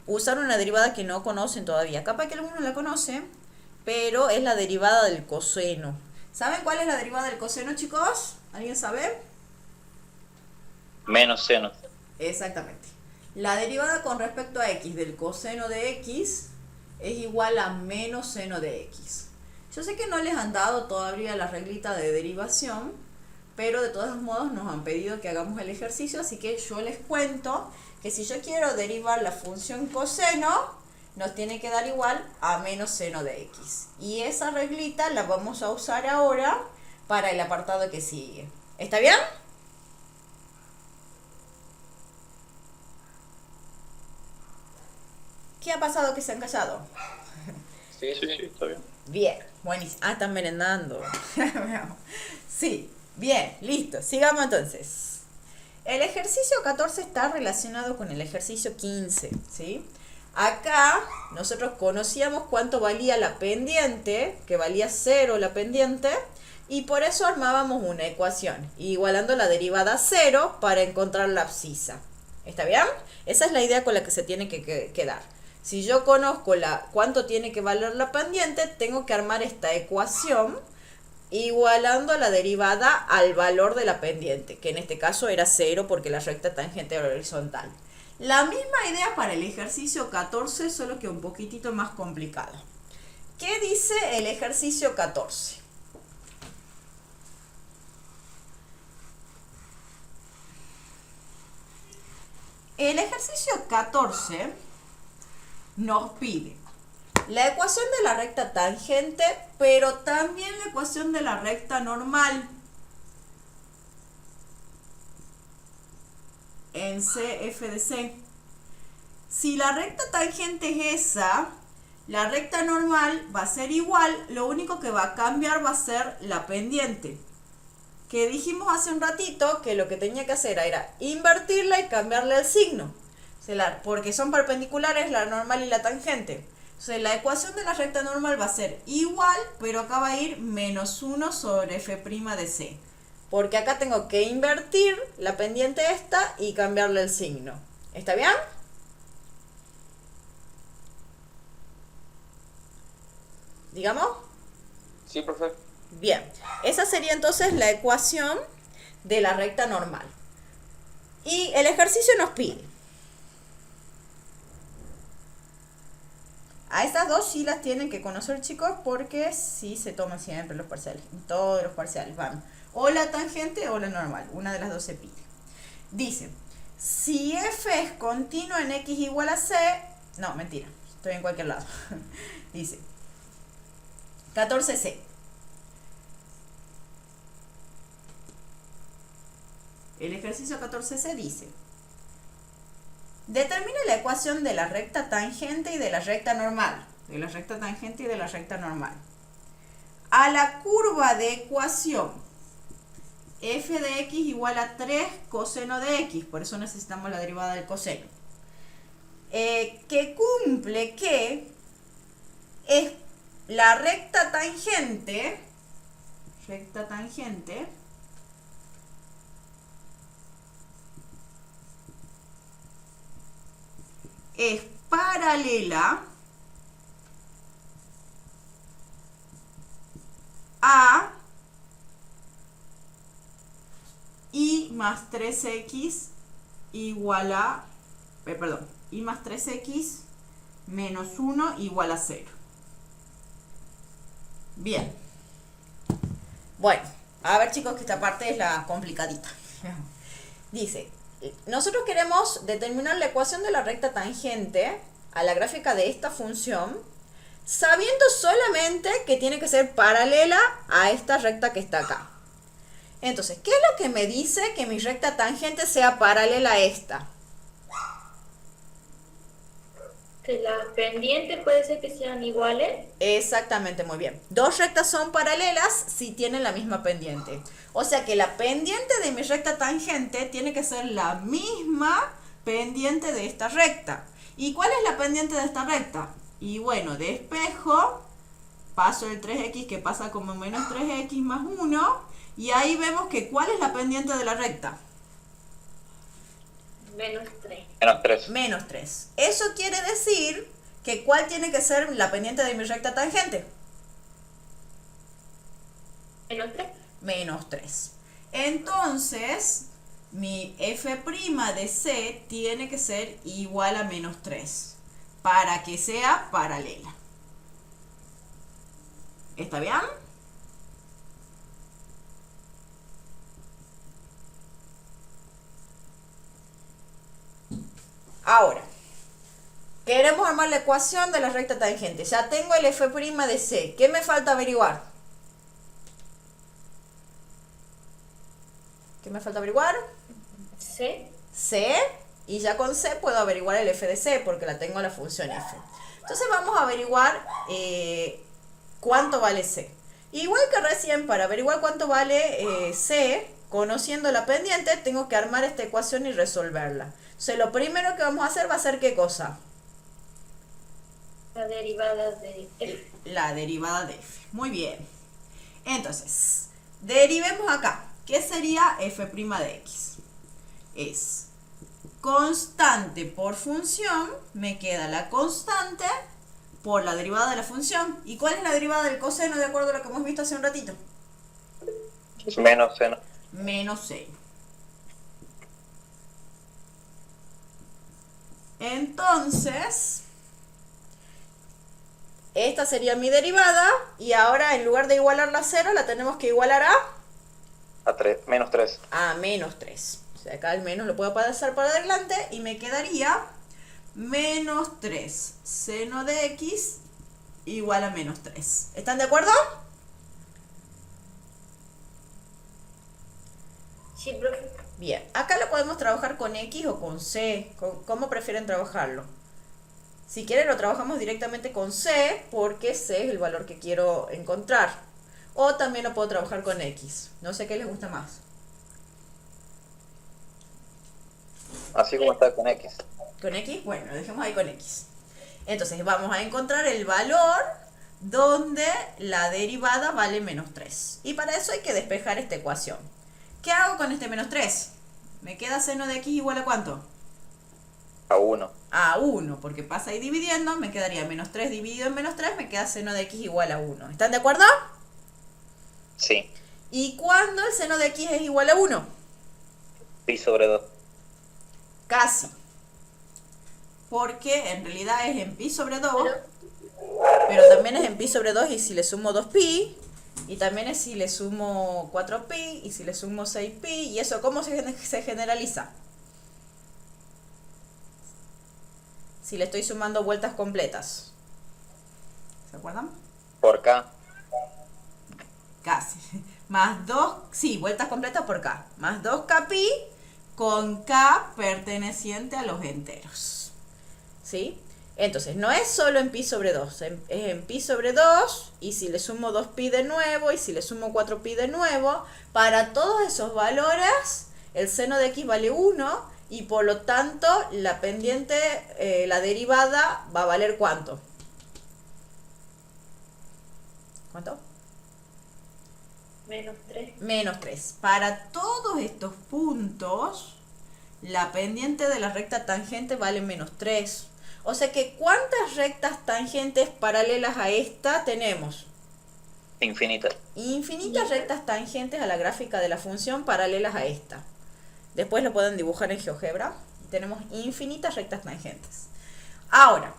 Speaker 1: usar una derivada que no conocen todavía. Capaz que algunos la conocen, pero es la derivada del coseno. ¿Saben cuál es la derivada del coseno, chicos? ¿Alguien sabe?
Speaker 2: Menos seno.
Speaker 1: Exactamente. La derivada con respecto a x del coseno de x es igual a menos seno de x. Yo sé que no les han dado todavía la reglita de derivación, pero de todos modos nos han pedido que hagamos el ejercicio, así que yo les cuento que si yo quiero derivar la función coseno, nos tiene que dar igual a menos seno de x. Y esa reglita la vamos a usar ahora para el apartado que sigue. ¿Está bien? ¿Qué ha pasado que se han callado?
Speaker 5: Sí, está bien.
Speaker 1: Bien, buenísimo. Ah, están merendando. Sí, bien, listo. Sigamos entonces. El ejercicio 14 está relacionado con el ejercicio 15, ¿sí? Acá nosotros conocíamos cuánto valía la pendiente, que valía 0 la pendiente, y por eso armábamos una ecuación, igualando la derivada a 0 para encontrar la abscisa. ¿Está bien? Esa es la idea con la que se tiene que quedar. Si yo conozco cuánto tiene que valer la pendiente, tengo que armar esta ecuación igualando la derivada al valor de la pendiente, que en este caso era 0 porque la recta tangente era horizontal. La misma idea para el ejercicio 14, solo que un poquitito más complicado. ¿Qué dice el ejercicio 14? El ejercicio 14 nos pide la ecuación de la recta tangente, pero también la ecuación de la recta normal en CF de C. Si la recta tangente es esa, la recta normal va a ser igual, lo único que va a cambiar va a ser la pendiente. Que dijimos hace un ratito que lo que tenía que hacer era invertirla y cambiarle el signo. Porque son perpendiculares la normal y la tangente. Entonces la ecuación de la recta normal va a ser igual, pero acá va a ir menos 1 sobre f' de C. Porque acá tengo que invertir la pendiente esta y cambiarle el signo. ¿Está bien? ¿Digamos?
Speaker 8: Sí, profe.
Speaker 1: Bien, esa sería entonces la ecuación de la recta normal. Y el ejercicio nos pide. A estas dos sí las tienen que conocer, chicos, porque sí se toman siempre los parciales. En todos los parciales van o la tangente o la normal. Una de las dos se pide. Dice, si f es continuo en x igual a c... No, mentira, estoy en cualquier lado. Dice, 14c. El ejercicio 14c dice, determine la ecuación de la recta tangente y de la recta normal. De la recta tangente y de la recta normal. A la curva de ecuación f de x igual a 3 coseno de x. Por eso necesitamos la derivada del coseno. Que cumple que es la recta tangente es paralela a y más 3x igual a, y más 3x menos 1 igual a 0. Bien. Bueno, a ver, chicos, que esta parte es la complicadita. Dice, nosotros queremos determinar la ecuación de la recta tangente a la gráfica de esta función, sabiendo solamente que tiene que ser paralela a esta recta que está acá. Entonces, ¿qué es lo que me dice que mi recta tangente sea paralela a esta?
Speaker 4: Que las pendientes puede ser que sean iguales.
Speaker 1: Exactamente, muy bien. Dos rectas son paralelas si tienen la misma pendiente. O sea que la pendiente de mi recta tangente tiene que ser la misma pendiente de esta recta. ¿Y cuál es la pendiente de esta recta? Y bueno, despejo, paso el 3x que pasa como menos 3x más 1. Y ahí vemos que ¿cuál es la pendiente de la recta?
Speaker 4: Menos 3.
Speaker 2: Menos 3.
Speaker 1: Menos 3. Eso quiere decir que ¿cuál tiene que ser la pendiente de mi recta tangente?
Speaker 4: Menos 3.
Speaker 1: Menos 3. Entonces, mi f' de C tiene que ser igual a menos 3 para que sea paralela. ¿Está bien? Ahora, queremos armar la ecuación de la recta tangente. Ya tengo el f' de C. ¿Qué me falta averiguar? ¿Qué me falta averiguar?
Speaker 4: C.
Speaker 1: C. Y ya con C puedo averiguar el f de C porque la tengo en la función f. Entonces vamos a averiguar cuánto vale C. Igual que recién, para averiguar cuánto vale C, conociendo la pendiente, tengo que armar esta ecuación y resolverla. Entonces lo primero que vamos a hacer va a ser ¿qué cosa?
Speaker 4: La derivada de f.
Speaker 1: La derivada de f. Muy bien. Entonces, derivemos acá. ¿Qué sería f' de x? Es constante por función, me queda la constante por la derivada de la función. ¿Y cuál es la derivada del coseno de acuerdo a lo que hemos visto hace un ratito?
Speaker 2: Menos seno.
Speaker 1: Menos seno. Entonces, esta sería mi derivada y ahora en lugar de igualarla a 0 la tenemos que igualar a...
Speaker 2: A 3. Menos 3.
Speaker 1: A menos 3. O sea, acá al menos lo puedo pasar para adelante y me quedaría menos 3 seno de x igual a menos 3. ¿Están de acuerdo?
Speaker 4: Sí, profe.
Speaker 1: Bien, acá lo podemos trabajar con x o con c. ¿Cómo prefieren trabajarlo? Si quieren lo trabajamos directamente con c, porque c es el valor que quiero encontrar. O también lo puedo trabajar con x. No sé qué les gusta más.
Speaker 2: Así como está con X.
Speaker 1: ¿Con x? Bueno, dejemos ahí con x. Entonces vamos a encontrar el valor donde la derivada vale menos 3. Y para eso hay que despejar esta ecuación. ¿Qué hago con este menos 3? Me queda seno de x igual a ¿cuánto?
Speaker 2: A 1.
Speaker 1: A 1, porque pasa ahí dividiendo, me quedaría menos 3 dividido en menos 3, me queda seno de x igual a 1. ¿Están de acuerdo?
Speaker 2: Sí.
Speaker 1: ¿Y cuándo el seno de x es igual a 1?
Speaker 2: Pi sobre 2.
Speaker 1: Casi. Porque en realidad es en pi sobre 2, pero también es en pi sobre 2 y si le sumo 2pi, y también es si le sumo 4pi, y si le sumo 6pi, y eso ¿cómo se generaliza? Si le estoy sumando vueltas completas. ¿Se acuerdan?
Speaker 2: Por K.
Speaker 1: Casi. Más 2, sí, vueltas completas por K. Más 2k pi con K perteneciente a los enteros. ¿Sí? Entonces, no es solo en pi sobre 2, es en pi sobre 2, y si le sumo 2pi de nuevo, y si le sumo 4pi de nuevo, para todos esos valores, el seno de x vale 1, y por lo tanto, la pendiente, la derivada, va a valer ¿cuánto? ¿Cuánto?
Speaker 4: Menos 3.
Speaker 1: Menos 3. Para todos estos puntos, la pendiente de la recta tangente vale menos 3. O sea que, ¿cuántas rectas tangentes paralelas a esta tenemos?
Speaker 2: Infinitas.
Speaker 1: Infinitas rectas tangentes a la gráfica de la función paralelas a esta. Después lo pueden dibujar en GeoGebra. Tenemos infinitas rectas tangentes. Ahora,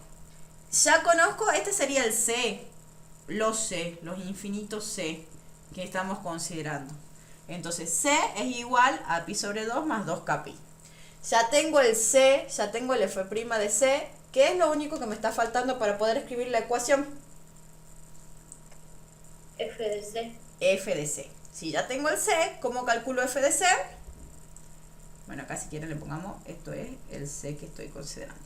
Speaker 1: ya conozco, este sería el C. Los infinitos C que estamos considerando. Entonces C es igual a pi sobre 2 más 2k pi. Ya tengo el C, ya tengo el f' de C. ¿Qué es lo único que me está faltando para poder escribir la ecuación?
Speaker 4: F de C.
Speaker 1: F de C. Si ya tengo el C, ¿cómo calculo f de C? Bueno, acá si quieren le pongamos, esto es el C que estoy considerando.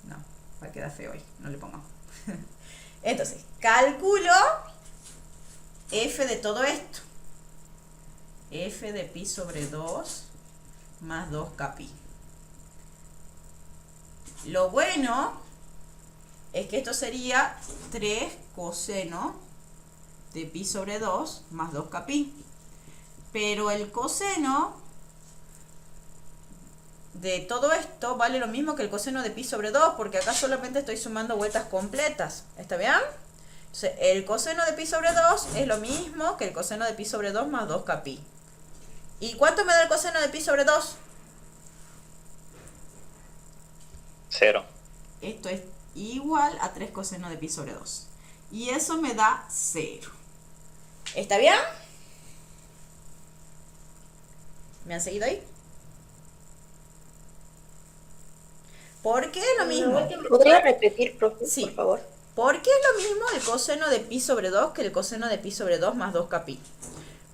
Speaker 1: No, va a quedar feo ahí, no le pongamos. Entonces, calculo f de todo esto. F de pi sobre 2 más 2k pi. Lo bueno es que esto sería 3 coseno de pi sobre 2 más 2k pi. Pero el coseno de todo esto vale lo mismo que el coseno de pi sobre 2, porque acá solamente estoy sumando vueltas completas. ¿Está bien? Entonces, el coseno de pi sobre 2 es lo mismo que el coseno de pi sobre 2 más 2k pi. ¿Y cuánto me da el coseno de pi sobre 2?
Speaker 2: 0.
Speaker 1: Esto es igual a 3 coseno de pi sobre 2. Y eso me da 0. ¿Está bien? ¿Me han seguido ahí? ¿Por qué es lo mismo?
Speaker 6: ¿Podría repetir, profe,
Speaker 1: Sí.
Speaker 6: por favor?
Speaker 1: ¿Por qué es lo mismo el coseno de pi sobre 2 que el coseno de pi sobre 2 más 2k pi?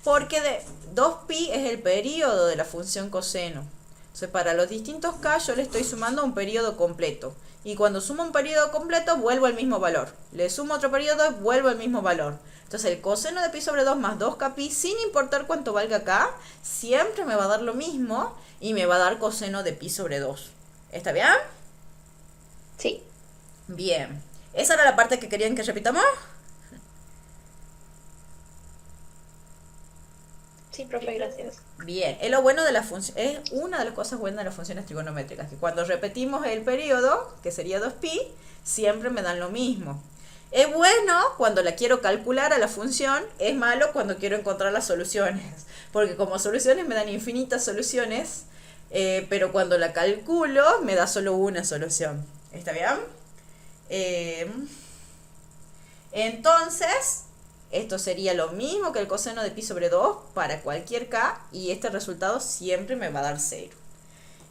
Speaker 1: Porque de 2pi es el periodo de la función coseno. Entonces, para los distintos k yo le estoy sumando un periodo completo. Y cuando sumo un periodo completo, vuelvo al mismo valor. Le sumo otro periodo, vuelvo al mismo valor. Entonces, el coseno de pi sobre 2 más 2k pi, sin importar cuánto valga acá, siempre me va a dar lo mismo y me va a dar coseno de pi sobre 2. ¿Está bien?
Speaker 6: Sí.
Speaker 1: Bien. ¿Esa era la parte que querían que repitamos?
Speaker 6: Sí, profe, gracias.
Speaker 1: Bien, es lo bueno de la función, es una de las cosas buenas de las funciones trigonométricas, que cuando repetimos el periodo, que sería 2pi, siempre me dan lo mismo. Es bueno cuando la quiero calcular a la función, es malo cuando quiero encontrar las soluciones, porque como soluciones me dan infinitas soluciones, pero cuando la calculo me da solo una solución. ¿Está bien? Entonces, Esto sería lo mismo que el coseno de pi sobre 2 para cualquier k, y este resultado siempre me va a dar 0.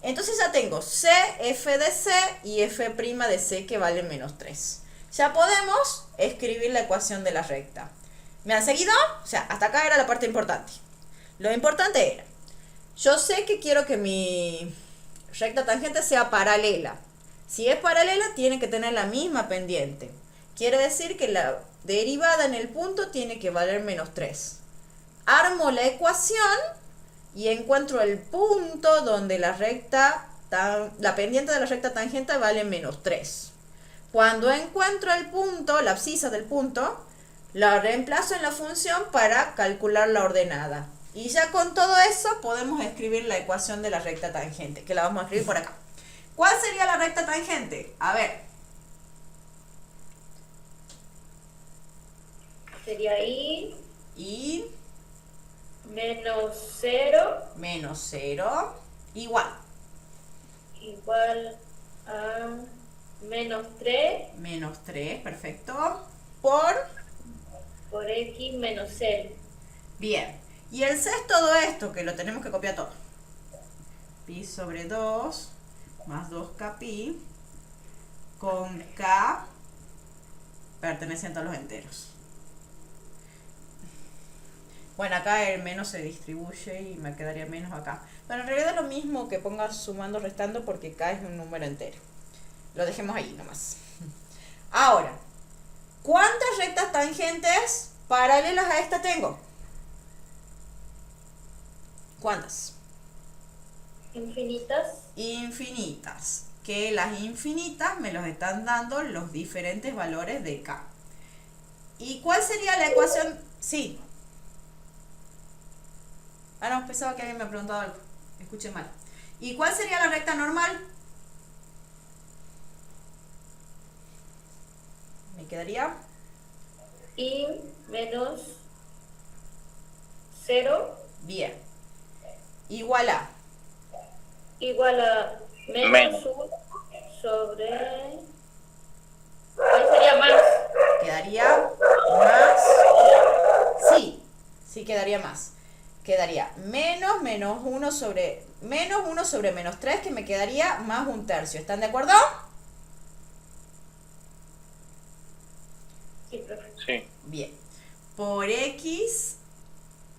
Speaker 1: Entonces ya tengo c, f de c y f' de c que valen menos 3. Ya podemos escribir la ecuación de la recta. ¿Me han seguido? O sea, hasta acá era la parte importante. Lo importante era, yo sé que quiero que mi recta tangente sea paralela. Si es paralela, tiene que tener la misma pendiente. Quiere decir que la derivada en el punto tiene que valer menos 3. Armo la ecuación y encuentro el punto donde la pendiente de la recta tangente vale menos 3. Cuando encuentro el punto, la abscisa del punto, la reemplazo en la función para calcular la ordenada. Y ya con todo eso podemos escribir la ecuación de la recta tangente, que la vamos a escribir por acá. ¿Cuál sería la recta tangente? A ver.
Speaker 4: Sería i menos 0
Speaker 1: menos 0 igual
Speaker 4: a menos 3
Speaker 1: menos 3, perfecto, por
Speaker 4: x menos 0.
Speaker 1: bien. Y el c es todo esto, que lo tenemos que copiar todo. Pi sobre 2 más 2k pi con k perteneciente a los enteros. Bueno, acá el menos se distribuye y me quedaría menos acá. Bueno, en realidad es lo mismo que ponga sumando o restando porque k es un número entero. Lo dejemos ahí nomás. Ahora, ¿cuántas rectas tangentes paralelas a esta tengo? ¿Cuántas?
Speaker 4: Infinitas.
Speaker 1: Infinitas. Que las infinitas me los están dando los diferentes valores de k. ¿Y cuál sería la ecuación? Sí. Ah, no, pensaba que alguien me preguntado algo. Escuché mal. ¿Y cuál sería la recta normal? Me quedaría
Speaker 4: I menos 0
Speaker 1: bien. Igual a
Speaker 4: menos 1 sobre... ¿Cuál sería más?
Speaker 1: quedaría más. Sí quedaría más. Quedaría menos 1 sobre menos 3, que me quedaría más 1/3. ¿Están de acuerdo?
Speaker 4: Sí, profe.
Speaker 5: Sí.
Speaker 1: Bien. Por x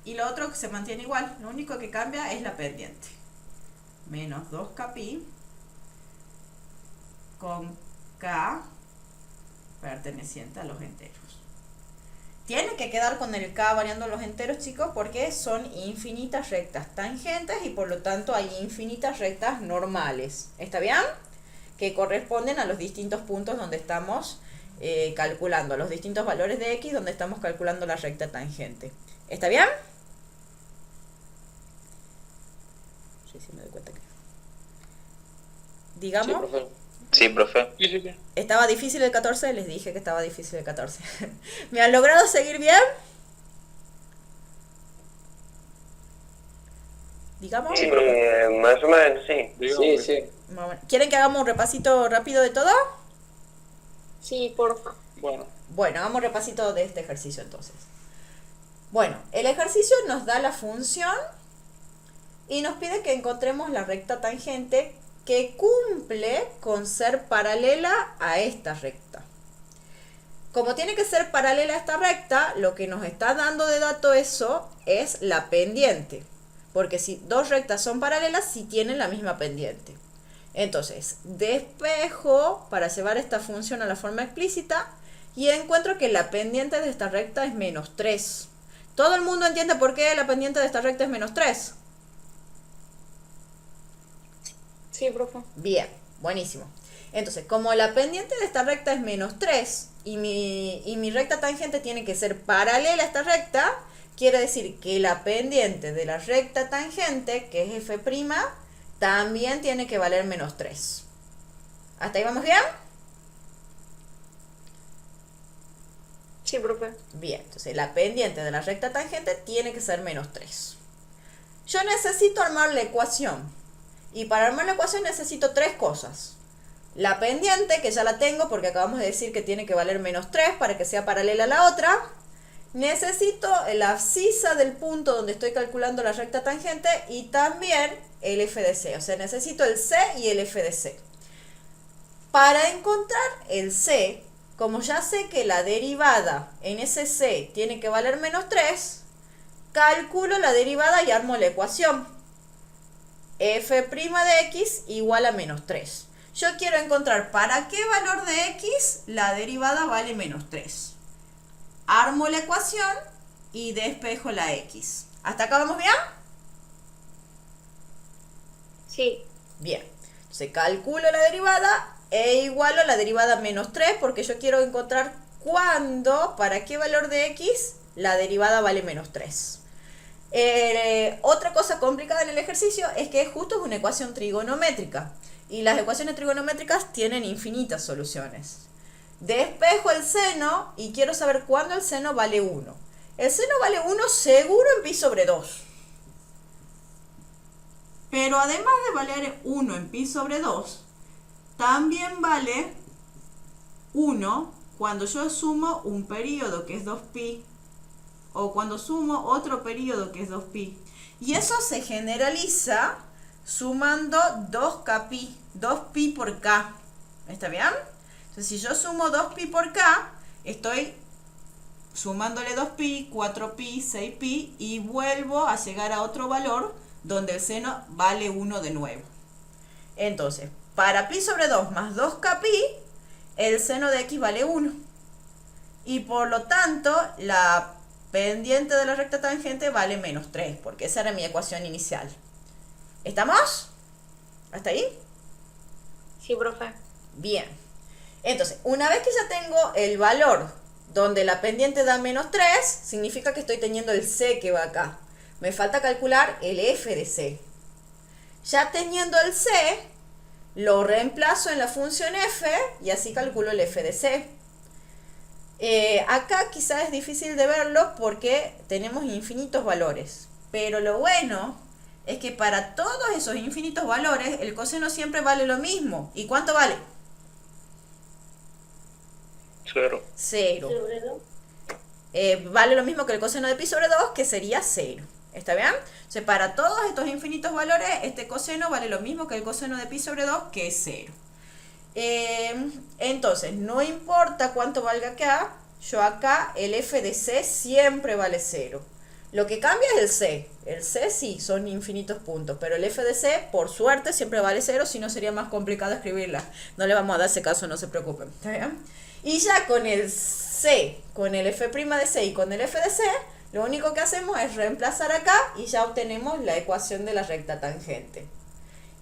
Speaker 1: y lo otro que se mantiene igual. Lo único que cambia es la pendiente. Menos 2k pi con k perteneciente a los enteros. Tiene que quedar con el k variando los enteros, chicos, porque son infinitas rectas tangentes y por lo tanto hay infinitas rectas normales. ¿Está bien? Que corresponden a los distintos puntos donde estamos calculando, a los distintos valores de x donde estamos calculando la recta tangente. ¿Está bien? Sí, me doy cuenta que... Digamos...
Speaker 5: Sí, profe.
Speaker 2: Sí, profe.
Speaker 5: Sí, sí, sí.
Speaker 1: ¿Estaba difícil el 14? Les dije que estaba difícil el 14. ¿Me han logrado seguir bien? Digamos.
Speaker 7: Sí, más o menos, sí.
Speaker 8: Sí, sí.
Speaker 1: ¿Quieren que hagamos un repasito rápido de todo?
Speaker 6: Sí, porfa.
Speaker 5: Bueno.
Speaker 1: Bueno, hagamos un repasito de este ejercicio entonces. Bueno, el ejercicio nos da la función y nos pide que encontremos la recta tangente que cumple con ser paralela a esta recta. Como tiene que ser paralela a esta recta, lo que nos está dando de dato eso es la pendiente. Porque si dos rectas son paralelas, sí tienen la misma pendiente. Entonces, despejo para llevar esta función a la forma explícita y encuentro que la pendiente de esta recta es menos 3. ¿Todo el mundo entiende por qué la pendiente de esta recta es menos 3?
Speaker 6: Sí, profe.
Speaker 1: Bien, buenísimo. Entonces, como la pendiente de esta recta es menos 3 y mi recta tangente tiene que ser paralela a esta recta, quiere decir que la pendiente de la recta tangente, que es f', también tiene que valer menos 3. ¿Hasta ahí vamos bien?
Speaker 6: Sí, profe.
Speaker 1: Bien, entonces la pendiente de la recta tangente tiene que ser menos 3. Yo necesito armar la ecuación. Y para armar la ecuación necesito tres cosas. La pendiente, que ya la tengo porque acabamos de decir que tiene que valer menos 3 para que sea paralela a la otra. necesito la abscisa del punto donde estoy calculando la recta tangente y también el f de c. O sea, necesito el c y el f de c. Para encontrar el c, como ya sé que la derivada en ese c tiene que valer menos 3, calculo la derivada y armo la ecuación. F' de x igual a menos 3. Yo quiero encontrar para qué valor de x la derivada vale menos 3. Armo la ecuación y despejo la x. ¿Hasta acá vamos bien?
Speaker 6: Sí.
Speaker 1: Bien. Entonces calculo la derivada e igualo la derivada menos 3 porque yo quiero encontrar cuándo, para qué valor de x la derivada vale menos 3. Otra cosa complicada en el ejercicio es que justo es una ecuación trigonométrica y las ecuaciones trigonométricas tienen infinitas soluciones. Despejo el seno y quiero saber cuándo el seno vale 1. El seno vale 1 seguro en pi sobre 2. Pero además de valer 1 en pi sobre 2, también vale 1 cuando yo sumo un periodo que es 2pi o cuando sumo otro periodo que es 2pi. Y eso se generaliza sumando 2kpi, 2pi por k. ¿Está bien? Entonces, si yo sumo 2pi por k, estoy sumándole 2pi, 4pi, 6pi y vuelvo a llegar a otro valor donde el seno vale 1 de nuevo. Entonces, para pi sobre 2 más 2kpi, el seno de x vale 1. Y por lo tanto, la pendiente de la recta tangente vale menos 3, porque esa era mi ecuación inicial. ¿Estamos? ¿Hasta ahí?
Speaker 6: Sí, profe.
Speaker 1: Bien. Entonces, una vez que ya tengo el valor donde la pendiente da menos 3, significa que estoy teniendo el c que va acá. Me falta calcular el f de c. Ya teniendo el c, lo reemplazo en la función f y así calculo el f de c. Acá quizás es difícil de verlo porque tenemos infinitos valores, pero lo bueno es que para todos esos infinitos valores el coseno siempre vale lo mismo. ¿Y cuánto vale?
Speaker 5: 0.
Speaker 1: 0.
Speaker 4: Sobre 2.
Speaker 1: Vale lo mismo que el coseno de pi sobre 2, que sería 0. ¿Está bien? O sea, para todos estos infinitos valores, este coseno vale lo mismo que el coseno de pi sobre 2, que es 0. Entonces, no importa cuánto valga acá, yo acá el f de c siempre vale 0. Lo que cambia es el c. El c sí, son infinitos puntos, pero el f de c, por suerte, siempre vale 0, si no sería más complicado escribirla. No le vamos a dar ese caso, no se preocupen. ¿Está bien? Y ya con el c, con el f' de c y con el f de c, lo único que hacemos es reemplazar acá y ya obtenemos la ecuación de la recta tangente.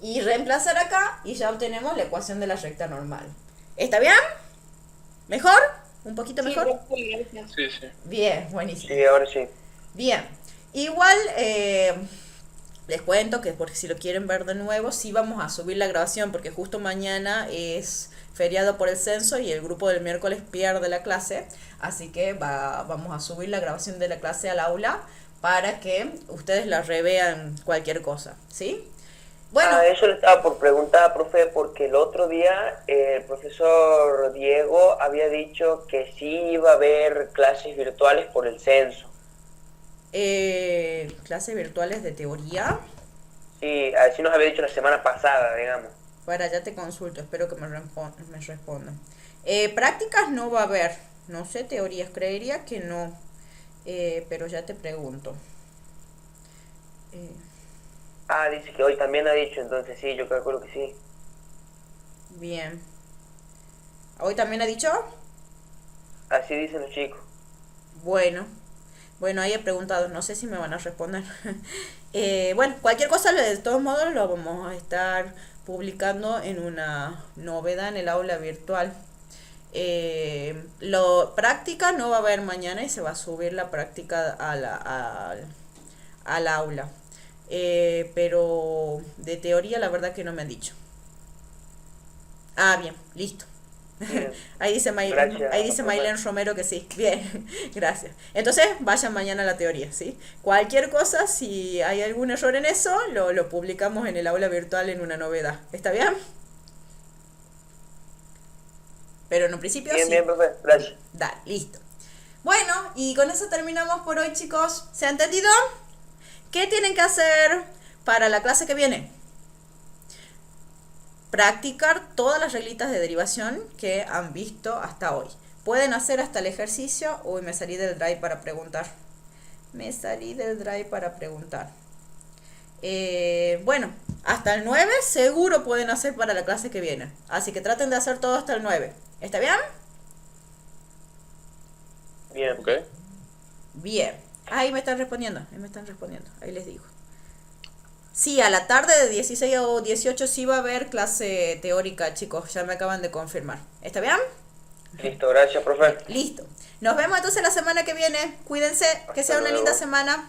Speaker 1: Y reemplazar acá y ya obtenemos la ecuación de la recta normal. ¿Está bien? ¿Mejor? ¿Un poquito mejor?
Speaker 6: Sí, profe, gracias.
Speaker 5: Sí, sí.
Speaker 1: Bien, buenísimo.
Speaker 7: Sí, ahora sí.
Speaker 1: Bien, igual les cuento que porque si lo quieren ver de nuevo, sí vamos a subir la grabación porque justo mañana es feriado por el censo y el grupo del miércoles pierde la clase, así que vamos a subir la grabación de la clase al aula para que ustedes la revean cualquier cosa, ¿sí? Bueno,
Speaker 7: Eso le estaba por preguntar, profe, porque el otro día el profesor Diego había dicho que sí iba a haber clases virtuales por el censo.
Speaker 1: clases virtuales de teoría.
Speaker 7: Sí, así nos había dicho la semana pasada, digamos.
Speaker 1: Para, ya te consulto, espero que me respondan. Prácticas no va a haber, no sé, teorías, creería que no, pero ya te pregunto.
Speaker 7: Dice que hoy también ha dicho, entonces sí, yo calculo que sí.
Speaker 1: Bien. ¿Hoy también ha dicho?
Speaker 7: Así dicen los chicos.
Speaker 1: Bueno, ahí he preguntado, no sé si me van a responder. Bueno, cualquier cosa, de todos modos, lo vamos a estar publicando en una novedad en el aula virtual. Práctica no va a haber mañana y se va a subir la práctica al aula. Pero de teoría la verdad que no me han dicho. Bien, listo.
Speaker 7: Bien.
Speaker 1: Ahí dice
Speaker 7: Gracias,
Speaker 1: Maylene Romero que sí. Bien, gracias. Entonces vayan mañana a la teoría, ¿sí? Cualquier cosa, si hay algún error en eso, lo publicamos en el aula virtual en una novedad. ¿Está bien? Pero en un principio
Speaker 7: Bien,
Speaker 1: sí.
Speaker 7: bien, profe, gracias.
Speaker 1: Dale, listo. Bueno, y con eso terminamos por hoy, chicos. ¿Se ha entendido? ¿Qué tienen que hacer para la clase que viene? Practicar todas las reglitas de derivación que han visto hasta hoy. Pueden hacer hasta el ejercicio. Uy, me salí del drive para preguntar. Bueno, hasta el 9 seguro pueden hacer para la clase que viene. Así que traten de hacer todo hasta el 9. ¿Está bien?
Speaker 7: Bien.
Speaker 5: Ok.
Speaker 1: Bien. Ahí me están respondiendo. Ahí les digo. Sí, a la tarde de 16 o 18 sí va a haber clase teórica, chicos. Ya me acaban de confirmar. ¿Está bien?
Speaker 7: Listo, gracias, profe.
Speaker 1: Listo. Nos vemos entonces la semana que viene. Cuídense. Que sea una linda semana.